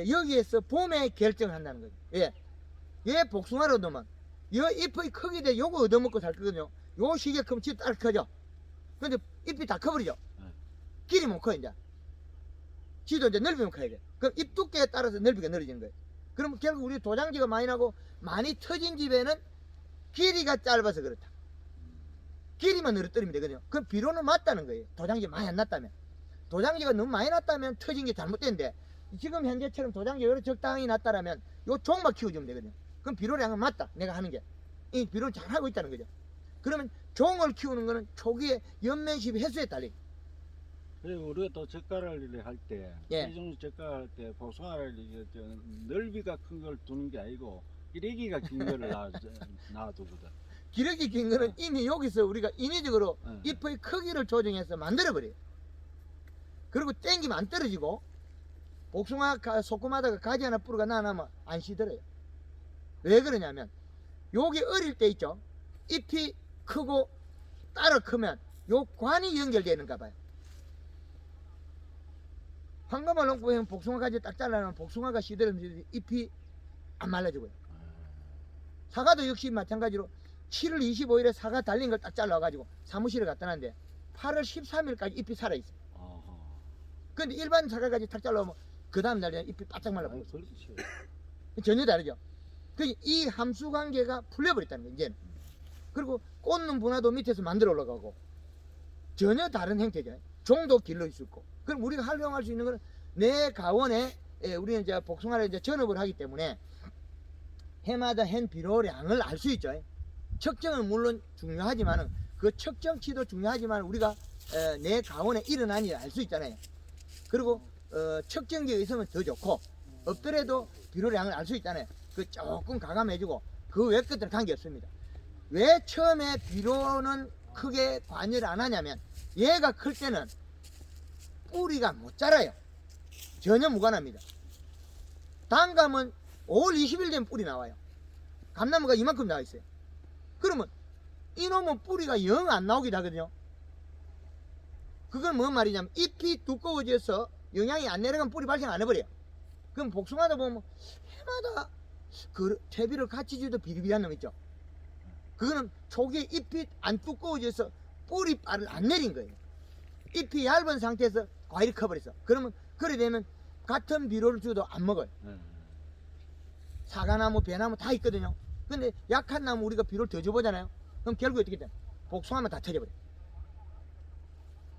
여기에서 봄에 결정을 한다는 거죠. 얘 복숭아로 넣으면 여 잎의 크기대 요거 얻어먹고 살 거거든요. 요 시기에 크면 진짜 딱 커져. 근데 잎이 다 커버리죠. 길이 못 커 이제. 지도 이제 넓이면 커야 돼. 그럼 잎 두께에 따라서 넓이가 늘어지는 거예요. 그러면 결국 우리 도장지가 많이 나고 많이 터진 집에는 길이가 짧아서 그렇다. 길이만 늘어뜨리면 되거든요. 그럼 비료는 맞다는 거예요. 도장지 많이 안 났다면. 도장지가 너무 많이 났다면 터진 게 잘못된데 지금 현재처럼 도장지가 이렇게 적당히 났다라면 요 종만 키워주면 되거든요. 그럼 비료량은 맞다. 내가 하는 게. 이 비료를 잘하고 있다는 거죠. 그러면 종을 키우는 거는 초기에 연면시비 횟수에 달리. 그리고 우리가 또 젓갈을 할 때, 예. 이 정도 젓갈 할 때 복숭아를 넓이가 큰 걸 두는 게 아니고 기레기가 긴 거를 놔두거든. 기력이 긴 거는 이미 여기서 우리가 인위적으로 잎의 크기를 조정해서 만들어버려요. 그리고 땡기면 안 떨어지고 복숭아 소금하다가 가지 하나 뿌리가 나면 안 시들어요. 왜 그러냐면 여기 어릴 때 있죠. 잎이 크고 따라 크면 요 관이 연결되는가 봐요. 황금알 농법에 복숭아 가지 딱 잘라놓으면 복숭아가 시들으면 잎이 안 말라지고요. 사과도 역시 마찬가지로 7월 25일에 사과 달린 걸 딱 잘라가지고 사무실에 갖다 놨는데 8월 13일까지 잎이 살아있어요. 근데 일반 사과까지 탁 잘라오면 그 다음 날에 잎이 바짝 말라버려요. 전혀 다르죠. 이 함수 관계가 풀려버렸다는 거예요, 이제는. 그리고 꽂는 분화도 밑에서 만들어 올라가고 전혀 다른 형태죠. 종도 길러질 수 있고. 그럼 우리가 활용할 수 있는 거는 내 가원에 우리는 이제 복숭아를 이제 전업을 하기 때문에 해마다 한 비료량을 알 수 있죠. 측정은 물론 중요하지만은 그 측정치도 중요하지만 우리가 내 가원에 일어난 일을 알 수 있잖아요. 그리고 측정기가 있으면 더 좋고 없더라도 비료량을 알 수 있잖아요. 그 조금 가감해주고 그 외 것들은 관계없습니다. 왜 처음에 비료는 크게 관여를 안 하냐면 얘가 클 때는 뿌리가 못 자라요. 전혀 무관합니다. 단감은 5월 20일 되면 뿌리 나와요. 감나무가 이만큼 나와 있어요. 그러면 이놈은 뿌리가 영 안 나오기도 하거든요. 그건 뭔 말이냐면 잎이 두꺼워져서 영양이 안 내려가면 뿌리 발생 안 해버려요. 그럼 복숭아도 보면 해마다 그 퇴비를 같이 줘도 비리비리한 놈 있죠. 그거는 초기에 잎이 안 두꺼워져서 뿌리빨을 안 내린 거예요. 잎이 얇은 상태에서 과일이 커버렸어. 그러면 그래 되면 같은 비료를 줘도 안 먹어요. 사과나무, 배나무 다 있거든요. 근데 약한 나무 우리가 비료를 더 줘보잖아요. 그럼 결국에 어떻게 돼? 복숭아면 다 터져버려.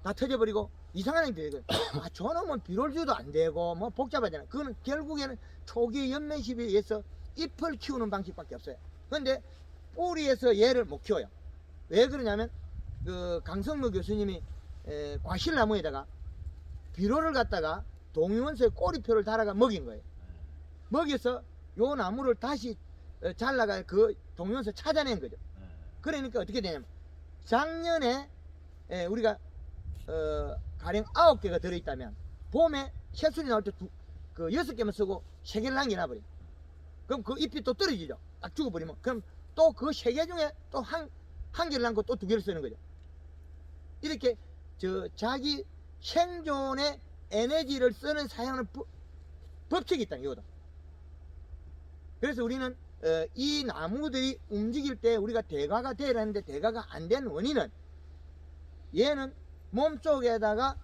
다 터져버리고 이상한 행동이 되거든. 아, 저놈은 비료를 줘도 안 되고 뭐 복잡하잖아요. 그거는 결국에는 초기 연면시비에 의해서 잎을 키우는 방식밖에 없어요. 근데 뿌리에서 얘를 못 키워요. 왜 그러냐면 그 강성무 교수님이 과실나무에다가 비료를 갖다가 동위원소에 꼬리표를 달아가 먹인 거예요. 먹여서 요 나무를 다시 잘라가 그 동위원소 찾아낸 거죠. 그러니까 어떻게 되냐면 작년에 우리가 가령 9개가 들어있다면 봄에 새순이 나올 때 그 6개만 쓰고 3개를 남겨놔버려. 그럼 그 잎이 또 떨어지죠. 딱 죽어버리면. 그럼 또 그 3개 중에 또 한 개를 남고 또 2개를 쓰는 거죠. 이렇게 자기 생존에 에너지를 쓰는 사용하는 법칙이 있다 이거다. 그래서 우리는 이 나무들이 움직일 때 우리가 대가가 되라는데 대가가 안 된 원인은 얘는 몸속에다가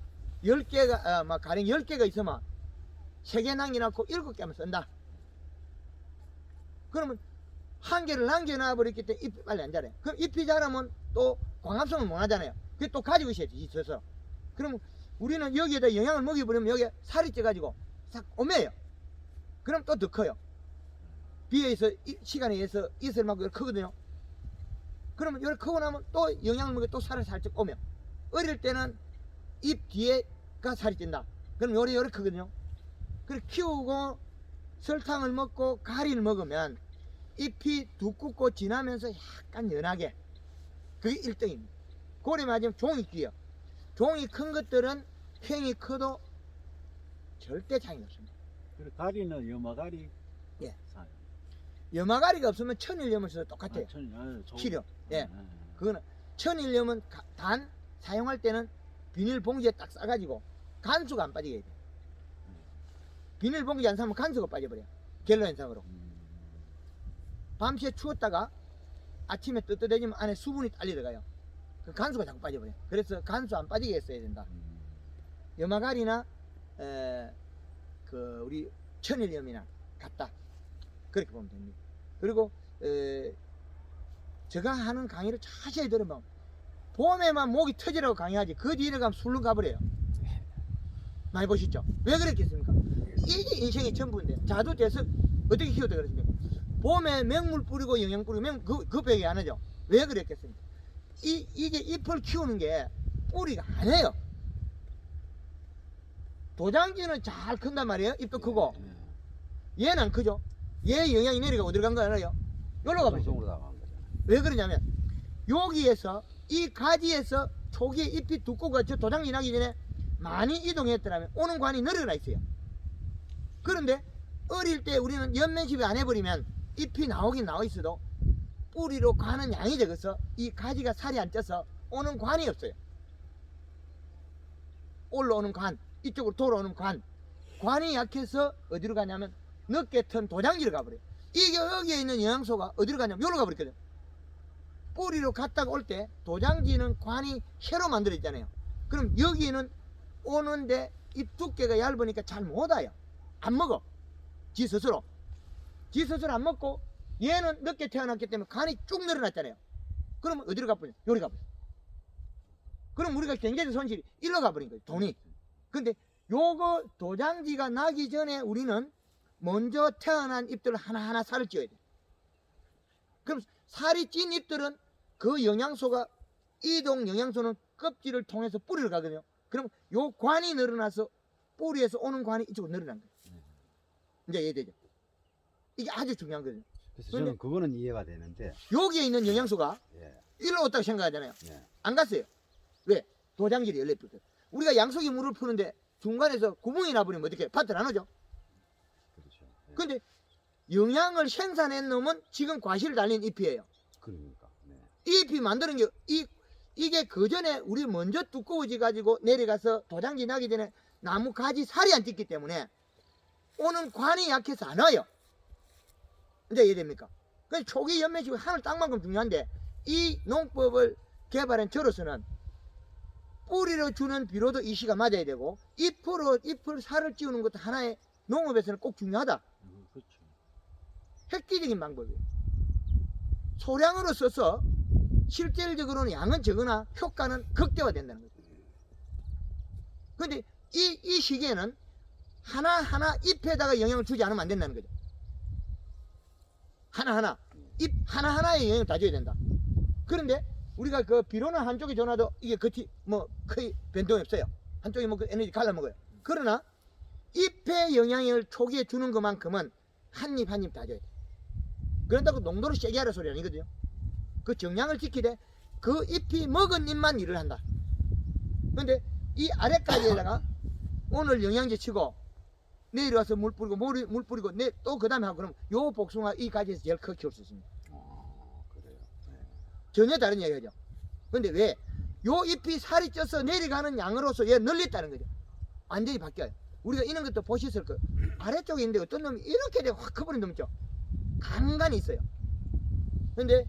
10개가 막 가령 10개가 있으면 3개 남겨놓고 7개만 쓴다. 그러면 1개를 남겨놔 버렸기 때문에 잎이 빨리 안 자라요. 그럼 잎이 자라면 또 광합성을 못 하잖아요. 그게 또 가지고 있어서. 그러면 우리는 여기에다 영양을 먹여버리면 여기에 살이 쪄가지고 싹 오매요. 그럼 또 더 커요. 비에서 시간에 의해서 이슬 맞고 이렇게 크거든요. 그러면 이렇게 크고 나면 또 영양을 먹여 또 살을 살짝 오며 어릴 때는 잎 뒤에가 살이 찐다. 그럼 요래 크거든요. 그렇게 키우고 설탕을 먹고 가리를 먹으면 잎이 두껍고 진하면서 약간 연하게 그게 1등입니다. 고래 맞으면 종이 귀요. 종이 큰 것들은 횡이 커도 절대 차이가 없습니다. 그리고 가리는 염화가리. 예. 사요. 염화가리가 없으면 천일염을 써도 똑같아요. 필요. 예. 그거는 천일염은 단 사용할 때는 비닐봉지에 딱 싸가지고 간수가 안 빠지게 해야 돼요. 비닐봉지 안 사면 간수가 빠져버려요. 갤러 현상으로. 밤새 추웠다가 아침에 뜨뜻해지면 안에 수분이 딸려 들어가요. 그 간수가 자꾸 빠져버려요. 그래서 간수 안 빠지게 했어야 된다. 염화가리나 그 우리 천일염이나 같다. 그렇게 보면 됩니다. 그리고 제가 하는 강의를 자세히 들으면 봄에만 목이 터지라고 강의하지 그 뒤에 가면 술로 가버려요. 많이 보셨죠? 왜 그랬겠습니까? 이게 인생의 전부인데 자두 돼서 어떻게 키우다 그랬습니까? 봄에 맹물 뿌리고 영양 뿌리고 그 배기 안 하죠? 왜 그랬겠습니까? 이게 잎을 키우는 게 뿌리가 아니에요. 도장지는 잘 큰단 말이에요. 잎도 크고 얘는 안 크죠. 얘 영양이 내려가 어디로 간 거 알아요? 여기로 가버리죠. 왜 그러냐면 여기에서 이 가지에서 초기에 잎이 두껍고 저 도장지 나기 전에 많이 이동했더라면 오는 관이 늘어나 있어요. 그런데 어릴 때 우리는 연면십이 안 해버리면 잎이 나오긴 나와 있어도 뿌리로 가는 양이 적어서 이 가지가 살이 안 쪄서 오는 관이 없어요. 올라오는 관, 이쪽으로 돌아오는 관이 약해서 어디로 가냐면 늦게 튼 도장지로 가버려요. 이게 여기에 있는 영양소가 어디로 가냐면 여기로 가버렸거든요. 뿌리로 갔다가 올 때 도장지는 관이 새로 만들어 있잖아요. 그럼 여기는 오는데 잎 두께가 얇으니까 잘 못 와요. 안 먹어. 지 스스로 안 먹고 얘는 늦게 태어났기 때문에 간이 쭉 늘어났잖아요. 그러면 어디로 가버려? 요리 가버려. 그럼 우리가 경제적 손실이 일로 가버린 거예요. 돈이. 근데 요거 도장지가 나기 전에 우리는 먼저 태어난 잎들을 하나하나 살을 찌어야 돼. 그럼 살이 찐 잎들은 그 영양소가 이동 영양소는 껍질을 통해서 뿌리로 가거든요. 그럼 요 관이 늘어나서 뿌리에서 오는 관이 이쪽으로 늘어난 거예요. 이제 이해되죠? 이게 아주 중요한 거죠. 그래서 저는 그거는 이해가 되는데 여기에 있는 영양소가 예. 일로 왔다고 생각하잖아요. 예. 안 갔어요. 왜? 도장질이 열렸거든. 우리가 양석이 물을 푸는데 중간에서 구멍이 나버리면 어떻게 밭을 안 오죠? 그렇죠. 예. 근데 영양을 생산한 놈은 지금 과실을 달린 잎이에요. 그러니까. 네. 이 잎이 만드는 게 이게 그 전에 우리 먼저 두꺼워져 가지고 내려가서 도장지 나기 전에 나무 가지 살이 안 찢기 때문에 오는 관이 약해서 안 와요. 이제 이해됩니까? 그래서 초기 연면식이 하늘 땅만큼 중요한데 이 농법을 개발한 저로서는 뿌리로 주는 비료도 이 시가 맞아야 되고 잎을 살을 찌우는 것도 하나의 농업에서는 꼭 중요하다. 그렇죠. 획기적인 방법이에요. 소량으로 써서 실질적으로는 양은 적으나 효과는 극대화된다는 거죠. 근데 이 시기에는 하나하나 잎에다가 영향을 주지 않으면 안 된다는 거죠. 하나하나 잎 하나하나에 영향을 다 줘야 된다. 그런데 우리가 그 비료는 한쪽에 줘놔도 이게 겉이 뭐 거의 변동이 없어요. 한쪽에 뭐 그 에너지 갈라먹어요. 그러나 잎에 영향을 초기에 주는 것만큼은 한 입 한 입 다 줘야 돼. 그런다고 농도를 세게 하라 소리 아니거든요. 그 정량을 지키되 그 잎이 먹은 잎만 일을 한다. 근데 이 아래까지에다가 오늘 영양제 치고 내일 와서 물 뿌리고 물 뿌리고 또 그 다음에 하고 그러면 요 복숭아 이 가지에서 제일 크게 키울 수 있습니다. 그래요. 네. 전혀 다른 얘기죠. 근데 왜? 요 잎이 살이 쪄서 내려가는 양으로서 얘 늘렸다는 거죠. 완전히 바뀌어요. 우리가 이런 것도 보셨을 거예요. 아래쪽에 있는데 어떤 놈이 이렇게 확 커버린 놈 있죠. 간간이 있어요. 근데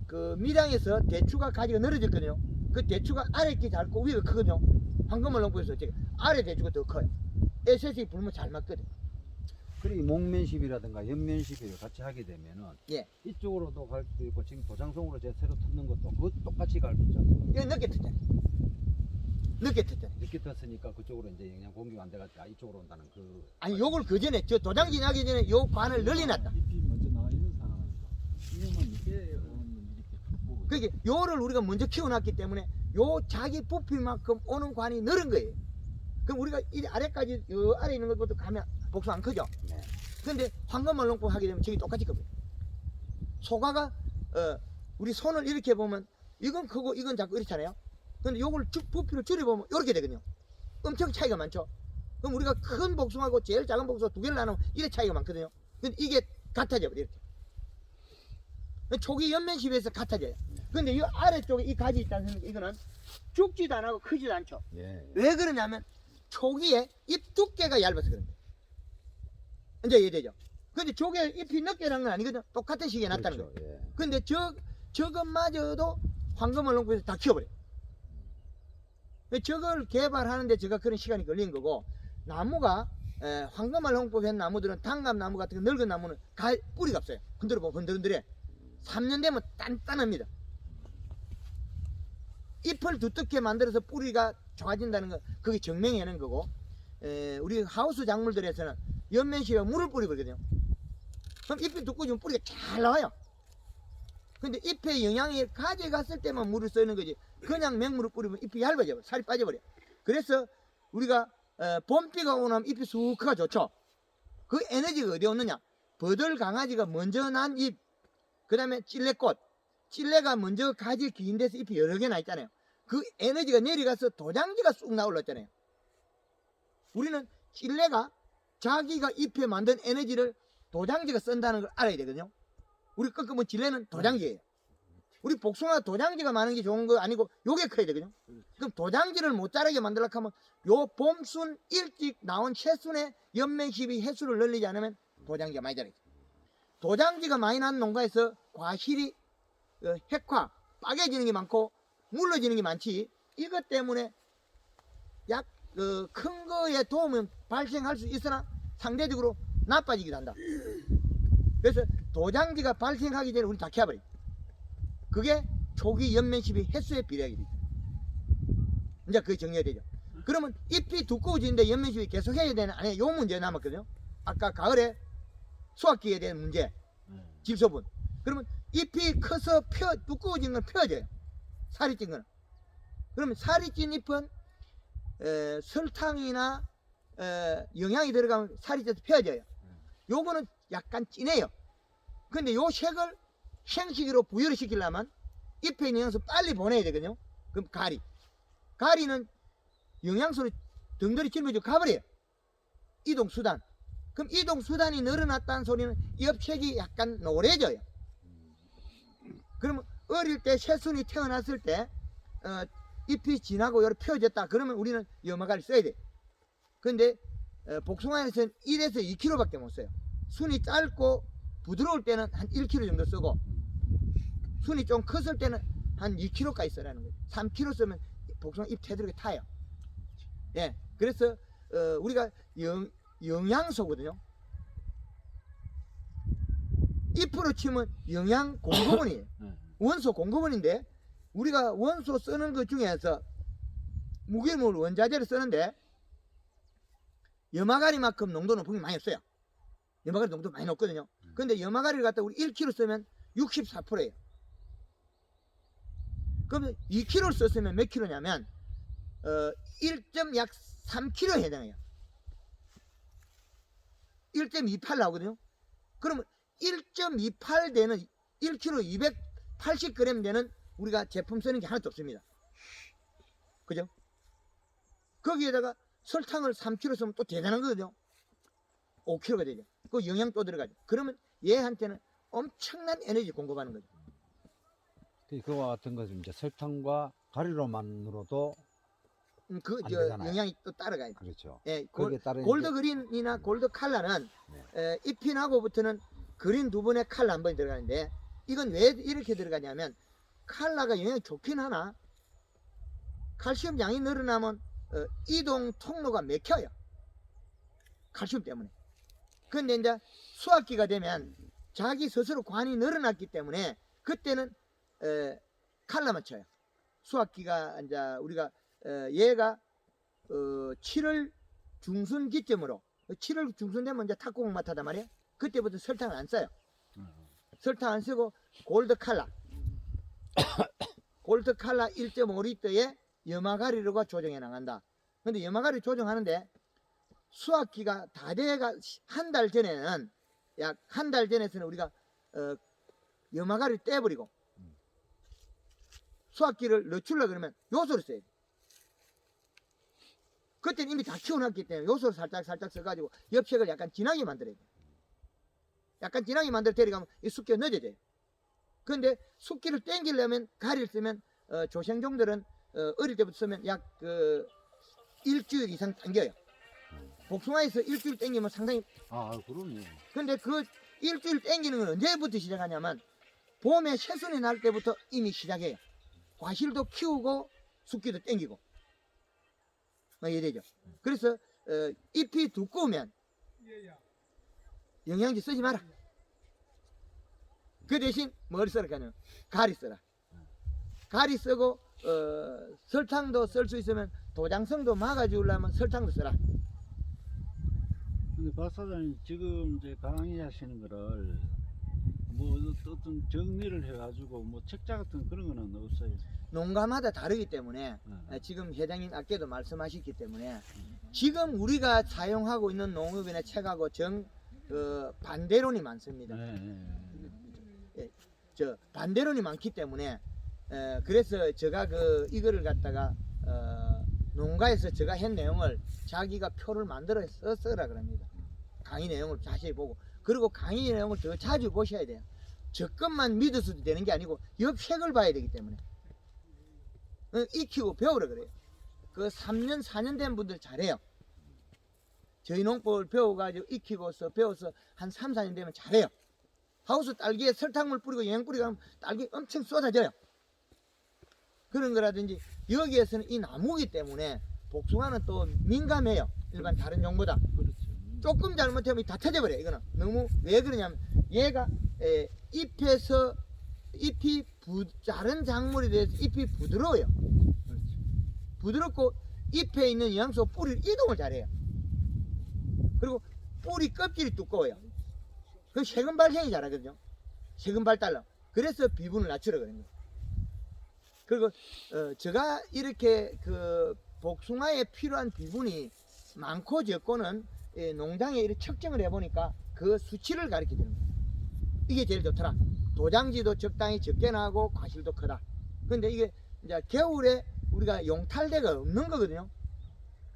그 밀양에서 대추가 가지가 늘어졌거든요. 그 대추가 아래 끼 작고 위가 크거든요. 황금을 농부에서 아래 대추가 더 커요. SS이 불면 잘 맞거든. 그리고 목면시비라든가 옆면시비를 같이 하게 되면은 예. 이쪽으로도 갈 수도 있고 지금 도장송으로 제가 새로 텄는 것도 그것 똑같이 갈 수 있잖아요. 이거 늦게 텄잖아요. 늦게 텄잖아요. 늦게 텄으니까 그쪽으로 이제 영양 공격 안 돼가지고 이쪽으로 온다는 그. 아니 요걸 그 전에 저 도장지 나기 전에 요 관을 늘려놨다. 잎이 먼저 나와 있는 상황이죠. 이거만 이게 오면 이렇게 보고. 그게 요를 우리가 먼저 키워놨기 때문에 요 자기 부피만큼 오는 관이 늘은 거예요. 그럼 우리가 이 아래까지 요 아래 있는 것부터 가면 복수 안 크죠. 네. 근데 황금을 농부 하게 되면 저기 똑같이 커요. 소가가 우리 손을 이렇게 보면 이건 크고 이건 작고 이렇잖아요. 근데 요걸 부피를 줄여보면 이렇게 되거든요. 엄청 차이가 많죠. 그럼 우리가 큰 복숭아하고 제일 작은 복숭아 두 개를 나누면 이래 차이가 많거든요. 근데 이게 같아져 버려 이렇게. 초기 옆면십에서 같아져요. 근데 이 아래쪽에 이 가지 있다는 생각, 이거는 죽지도 안 하고 크지도 않죠. 예. 왜 그러냐면 초기에 잎 두께가 얇아서 그런 거예요. 이제 이해되죠? 근데 저게 잎이 늦게 난 건 아니거든. 똑같은 시기에 났다는 그렇죠. 거예요. 예. 근데 저것마저도 황금을 농부에서 다 키워버려요. 저걸 개발하는데 제가 그런 시간이 걸린 거고, 나무가 황금알 홍보한 나무들은 단감나무 같은 거 늙은 나무는 뿌리가 없어요. 흔들어 보면 흔들흔들해. 3년 되면 단단합니다. 잎을 두텁게 만들어서 뿌리가 좋아진다는 거, 그게 증명해낸 거고, 우리 하우스 작물들에서는 연면시에 물을 뿌리거든요. 그럼 잎이 두꺼워지면 뿌리가 잘 나와요. 근데 잎에 영양이 가져갔을 때만 물을 쓰는 거지, 그냥 맹물을 뿌리면 잎이 얇아져, 살이 빠져버려. 그래서 우리가 봄비가 오고 나면 잎이 쑥하가 좋죠. 그 에너지가 어디 오느냐? 버들 강아지가 먼저 난 잎, 그 다음에 찔레꽃, 찔레가 먼저 가지 긴 데서 잎이 여러 개 나 있잖아요. 그 에너지가 내려가서 도장지가 쑥 나올랐잖아요. 우리는 찔레가 자기가 잎에 만든 에너지를 도장지가 쓴다는 걸 알아야 되거든요. 우리 꺾으면 찔레는 도장지예요. 우리 복숭아 도장지가 많은 게 좋은 거 아니고 요게 커야 되거든요. 그럼 도장지를 못 자라게 만들려고 하면 요 봄순 일찍 나온 채순의 연면십이 횟수를 늘리지 않으면 도장지가 많이 자라요. 도장지가 많이 난 농가에서 과실이 핵화, 빠개지는 게 많고 물러지는 게 많지, 이것 때문에 약 큰 거에 도움은 발생할 수 있으나 상대적으로 나빠지기도 한다. 그래서 도장지가 발생하기 전에 우리 다 캐버려. 그게 초기 연면십이 횟수에 비례하게 되죠. 이제 그게 정리가 되죠. 그러면 잎이 두꺼워지는데 연면십이 계속 해야 되는, 아니, 요 문제 남았거든요. 아까 가을에 수확기에 대한 문제, 질소분. 그러면 잎이 커서 두꺼워진 건 펴져요. 살이 찐 거는. 그러면 살이 찐 잎은 설탕이나 영양이 들어가면 살이 쪄서 펴져요. 요거는 약간 진해요. 근데 요 색을 생식으로 부여를 시키려면 잎에 있는 영양소 빨리 보내야 되거든요. 그럼 가리는 영양소를 덩더리 짊어지고 가버려요. 이동수단. 그럼 이동수단이 늘어났다는 소리는 엽색이 약간 노래져요. 그러면 어릴 때 새순이 태어났을 때 잎이 진하고 요렇게 펴졌다 그러면 우리는 염화가를 써야 돼. 근데 복숭아에서는 1에서 2kg밖에 못 써요. 순이 짧고 부드러울 때는 한 1kg 정도 쓰고, 순이 좀 컸을 때는 한 2kg까지 쓰라는 거예요. 3kg 쓰면 복숭아 잎 테두리가 타요. 예, 그래서 우리가 영양소거든요. 잎으로 치면 영양 공급원이에요. 원소 공급원인데, 우리가 원소 쓰는 것 중에서 무기물 원자재를 쓰는데 염화가리만큼 농도는 분명히 많이 없어요. 염화가리 농도 많이 높거든요. 근데 염화가리를 갖다 우리 1kg 쓰면 64%예요. 그러면 2kg를 썼으면 몇 킬로냐면 1.3kg 해당해요. 1.28 나오거든요. 그러면 1.28 되는 1kg 280g 되는 우리가 제품 쓰는 게 하나도 없습니다. 그죠? 거기에다가 설탕을 3kg 쓰면 또 대단한 거거든요. 5kg가 되죠. 그 영양 또 들어가죠. 그러면 얘한테는 엄청난 에너지 공급하는 거죠. 그와 같은 것은 이제 설탕과 가리로만으로도 그 안 저 되잖아요. 영향이 또 따라가요. 그렇죠. 예, 거기에 따른 골드 이제 그린이나 골드 칼라는 네. 잎이 나고부터는 그린 두 번에 칼라 한 번이 들어가는데 이건 왜 이렇게 들어가냐면 칼라가 영향이 좋긴 하나 칼슘 양이 늘어나면 이동 통로가 막혀요. 칼슘 때문에. 근데 이제 수확기가 되면 자기 스스로 관이 늘어났기 때문에 그때는 칼라만 쳐요. 수확기가 이제 우리가 얘가 7월 중순 기점으로 7월 중순 되면 이제 탁구공 맡아단 말이에요. 그때부터 설탕을 안 써요. 설탕 안 쓰고 골드 칼라 골드 칼라 1.5리터에 염화가리로가 조정해 나간다. 근데 염화가리 조정하는데 수확기가 다 돼가 한 달 전에는 약 한 달 전에서는 우리가 염화가리 떼버리고 수확기를 넣주려 그러면 요소를 써야 돼. 그때는 이미 다 키워놨기 때문에 요소를 살짝 써가지고 엽색을 약간 진하게 만들어야 돼. 약간 진하게 만들어 데려가면 이 숫기가 늦어져요. 근데 숫기를 땡기려면 가리를 쓰면 조생종들은 어릴 때부터 쓰면 약 일주일 이상 당겨요. 복숭아에서 일주일 땡기면 상당히. 그럼요. 근데 그 일주일 땡기는 건 언제부터 시작하냐면 봄에 새순이 날 때부터 이미 시작해요. 과실도 키우고 숫기도 땡기고. 이해되죠? 그래서 잎이 두꺼우면 영양제 쓰지 마라. 그 대신 뭘 써라 하냐면 가리 써라. 가리 쓰고 설탕도 쓸 수 있으면 도장성도 막아주려면 설탕도 써라. 근데 박 사장님 지금 이제 강의하시는 거를 뭐 어떤 정리를 해가지고 뭐 책자 같은 그런 거는 없어요. 농가마다 다르기 때문에 네. 지금 회장님 아까도 말씀하셨기 때문에 지금 우리가 사용하고 있는 농업이나 책하고 반대론이 많습니다. 저 반대론이 많기 때문에 그래서 제가 이거를 갖다가 농가에서 제가 한 내용을 자기가 표를 만들어 써라 그럽니다. 강의 내용을 자세히 보고 그리고 강의 내용을 더 자주 보셔야 돼요. 저 것만 믿어서도 되는 게 아니고 옆색을 봐야 되기 때문에 익히고 배우라 그래요. 그 3년 4년 된 분들 잘해요. 저희 농법을 배워가지고 익히고서 배워서 한 3, 4년 되면 잘해요. 하우스 딸기에 설탕물 뿌리고 영양 뿌리고 하면 딸기 엄청 쏟아져요. 그런 거라든지 여기에서는 이 나무기 때문에 복숭아는 또 민감해요. 일반 다른 종보다. 그렇죠. 조금 잘못하면 다 터져버려요. 이거는 너무 왜 그러냐면 얘가 잎에서 잎이 다른 작물에 대해서 잎이 부드러워요. 그렇죠. 부드럽고 잎에 있는 영양소 뿌리를 이동을 잘해요. 그리고 뿌리 껍질이 두꺼워요. 그 세금 발생이 잘하거든요. 세금 발달로. 그래서 비분을 낮추라 그럽니다. 그리고 제가 이렇게 복숭아에 필요한 비분이 많고 적고는 농장에 이렇게 측정을 해보니까 그 수치를 가르쳐 주는 거예요. 이게 제일 좋더라. 도장지도 적당히 적게 나고 과실도 크다. 근데 이게 이제 겨울에 우리가 용탈대가 없는 거거든요.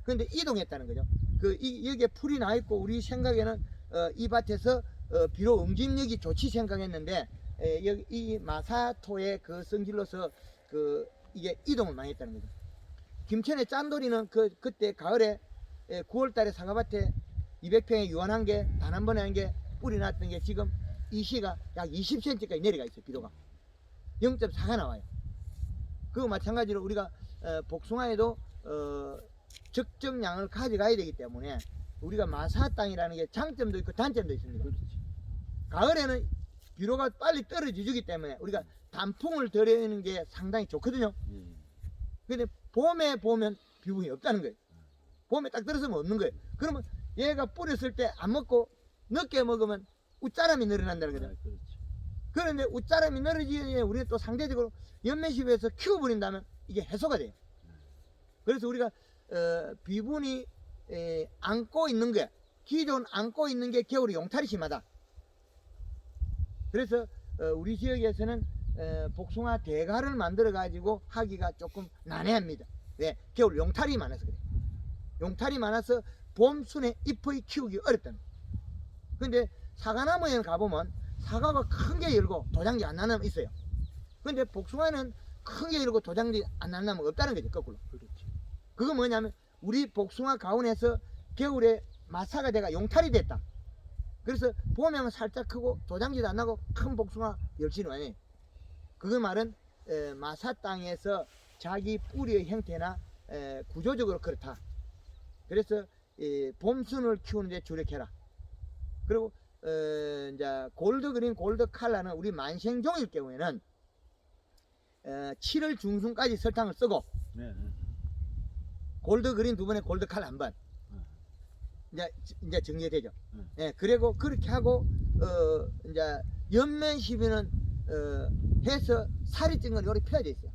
근데 이동했다는 거죠. 여기에 풀이 나 있고 우리 생각에는 이 밭에서 비록 응집력이 좋지 생각했는데 여기 이 마사토의 그 성질로서 이게 이동을 많이 했다는 거죠. 김천의 짠돌이는 그때 가을에 9월달에 사과밭에 200평에 유한한 게 단 한 번에 한 게 뿌리 났던 게 지금 이 시가 약 20cm까지 내려가 있어요. 비료가 0.4가 나와요. 그거 마찬가지로 우리가 복숭아에도 적정량을 가져가야 되기 때문에 우리가 마사 땅이라는 게 장점도 있고 단점도 있습니다. 가을에는 비료가 빨리 떨어지기 때문에 우리가 단풍을 들여는 게 상당히 좋거든요. 근데 봄에 보면 비분이 없다는 거예요. 봄에 딱 들어서면 없는 거예요. 그러면 얘가 뿌렸을 때 안 먹고 늦게 먹으면 웃자람이 늘어난다는 거죠. 그렇죠. 그런데 웃자람이 늘어지니 우리는 또 상대적으로 연매십에서 키워버린다면 이게 해소가 돼요. 그래서 우리가 비분이 안고 있는 게 기존 안고 있는 게 겨울에 용탈이 심하다. 그래서 우리 지역에서는 복숭아 대가를 만들어 가지고 하기가 조금 난해합니다. 왜? 겨울 용탈이 많아서 그래. 용탈이 많아서 봄 순에 잎의 키우기 어렵다는 거예요. 근데 사과나무에는 가보면 사과가 큰 게 열고 도장지 안 나는 나무 있어요. 근데 복숭아는 큰 게 열고 도장지 안 나는 나무가 없다는 거죠. 거꾸로. 그렇죠. 그거 뭐냐면 우리 복숭아 가운에서 겨울에 마사가 돼가 용탈이 됐다. 그래서 봄에만 살짝 크고 도장지도 안 나고 큰 복숭아 열심히 와요. 그 말은 마사 땅에서 자기 뿌리의 형태나 구조적으로 그렇다. 그래서 봄순을 키우는데 주력해라. 그리고 이제 골드 그린 골드 칼라는 우리 만생종일 경우에는 7월 중순까지 설탕을 쓰고 네. 골드 그린 두 번에 골드 칼라 한 번. 이제 정리가 되죠. 예, 그리고 그렇게 하고 이제 연면 시비는 해서 살이 찐 건 요리 펴져 있어요.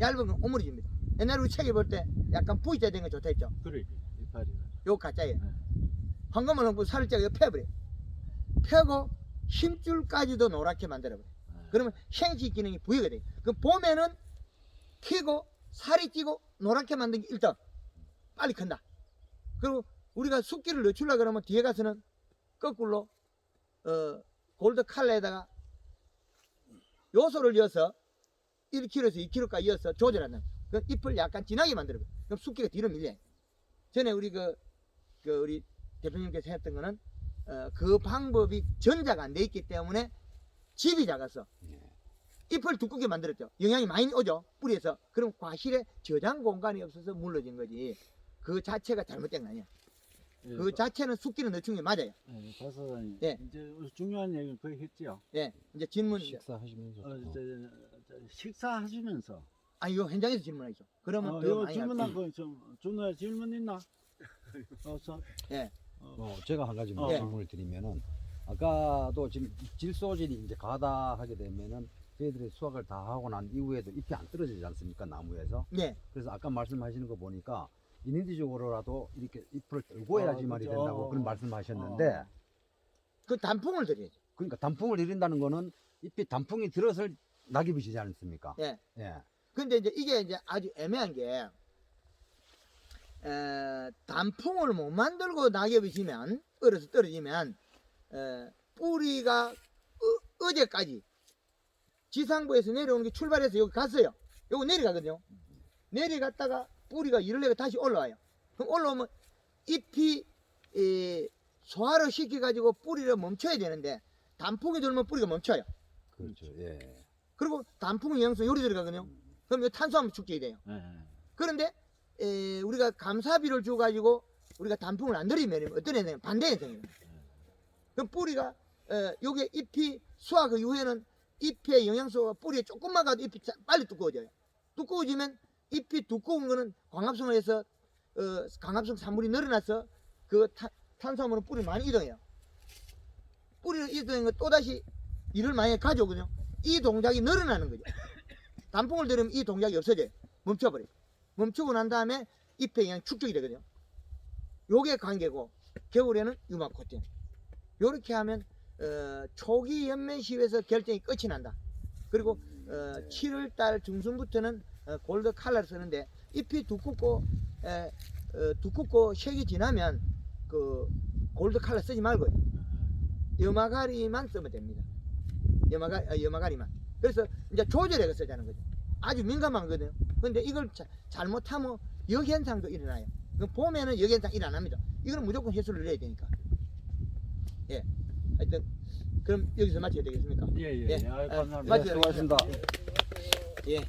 얇은 건 오므려집니다. 옛날에 우리 책에 볼 때 약간 V자 된 거 좋다 했죠. 그래 이파리. 요거 가짜예요. 황금을 넣고 살을 쪄서 펴버려. 펴고 힘줄까지도 노랗게 만들어버려. 그러면 생식 기능이 부여가 돼요. 그럼 봄에는 키고 살이 찌고 노랗게 만든 게 1등. 빨리 큰다. 그리고 우리가 숫기를 늦추려고 그러면 뒤에 가서는 거꾸로 골드 칼라에다가 요소를 이어서 1kg에서 2kg까지 이어서 조절하는 그 잎을 약간 진하게 만들어요. 그럼 숫기가 뒤로 밀려요. 전에 우리 우리 대표님께서 했던 거는 그 방법이 전자가 안 돼 있기 때문에 집이 작아서 잎을 두껍게 만들었죠. 영양이 많이 오죠. 뿌리에서. 그럼 과실에 저장 공간이 없어서 물러진 거지. 그 자체가 잘못된 거 아니야. 그 자체는 숫기는 늦춘 게 맞아요. 박사장님. 예. 이제 중요한 얘기는 거의 했지요. 예, 이제 질문. 식사하시면서. 식사하시면서. 아, 이거 현장에서 질문하죠. 그러면 더 이거 많이 질문한 거좀 준호야 질문 있나? 예. 제가 한 가지만 예. 질문을 드리면은 아까도 지금 질소질이 이제 가다하게 되면은 저희들이 수확을 다 하고 난 이후에도 잎이 안 떨어지지 않습니까 나무에서? 네. 그래서 아까 말씀하시는 거 보니까 인위적으로라도 이렇게 잎을 떨고 해야지 말이 그죠. 된다고 그런 말씀하셨는데 그 단풍을 드려야죠. 그러니까 단풍을 내린다는 거는 잎이 단풍이 들었을 낙엽이시지 않습니까? 예. 예. 근데 이제 이게 이제 아주 애매한 게 단풍을 못 만들고 낙엽이 지면 얼어서 떨어지면 뿌리가 어제까지 지상부에서 내려오는 게 출발해서 여기 갔어요. 여기 내려가거든요. 내려갔다가 뿌리가 이를 내고 다시 올라와요. 그럼 올라오면 잎이 소화를 시켜가지고 뿌리를 멈춰야 되는데 단풍이 들면 뿌리가 멈춰요. 그렇죠. 예. 그리고 단풍의 영양소 요리 들어가거든요. 그럼 이 탄수화물 축적이 돼요. 그런데 우리가 감사비를 줘가지고 우리가 단풍을 안 들이면 어떤 현상이 반대 현상이에요. 그럼 뿌리가 요게 잎이 수확 그 이후에는 잎의 영양소가 뿌리에 조금만 가도 잎이 빨리 두꺼워져요. 두꺼워지면 잎이 두꺼운 거는 광합성을 해서 광합성 산물이 늘어나서 그 탄수화물은 뿌리 많이 이동해요. 뿌리를 이동한 거 또다시 일을 많이 가져오거든요. 이 동작이 늘어나는 거죠. 단풍을 들으면 이 동작이 없어져요. 멈춰버려요. 멈추고 난 다음에 잎의 영양 축적이 되거든요. 요게 관계고 겨울에는 유막 코팅. 요렇게 하면 초기 연면 시에서 결정이 끝이 난다. 그리고 7월달 중순부터는 골드 칼라를 쓰는데 잎이 두껍고 색이 지나면 그 골드 칼라 쓰지 말고요. 염화가리만 쓰면 됩니다. 염화가리만. 그래서 이제 조절해서 쓰자는 거죠. 아주 민감한 거거든요. 근데 이걸 잘못하면 역현상도 일어나요. 그럼 봄에는 역현상 일 안 합니다. 이거는 무조건 해수를 내야 되니까. 예. 하여튼 그럼 여기서 마쳐야 되겠습니까? 예. 예. 감사합니다. 마쳐야 수고하셨습니다. 예.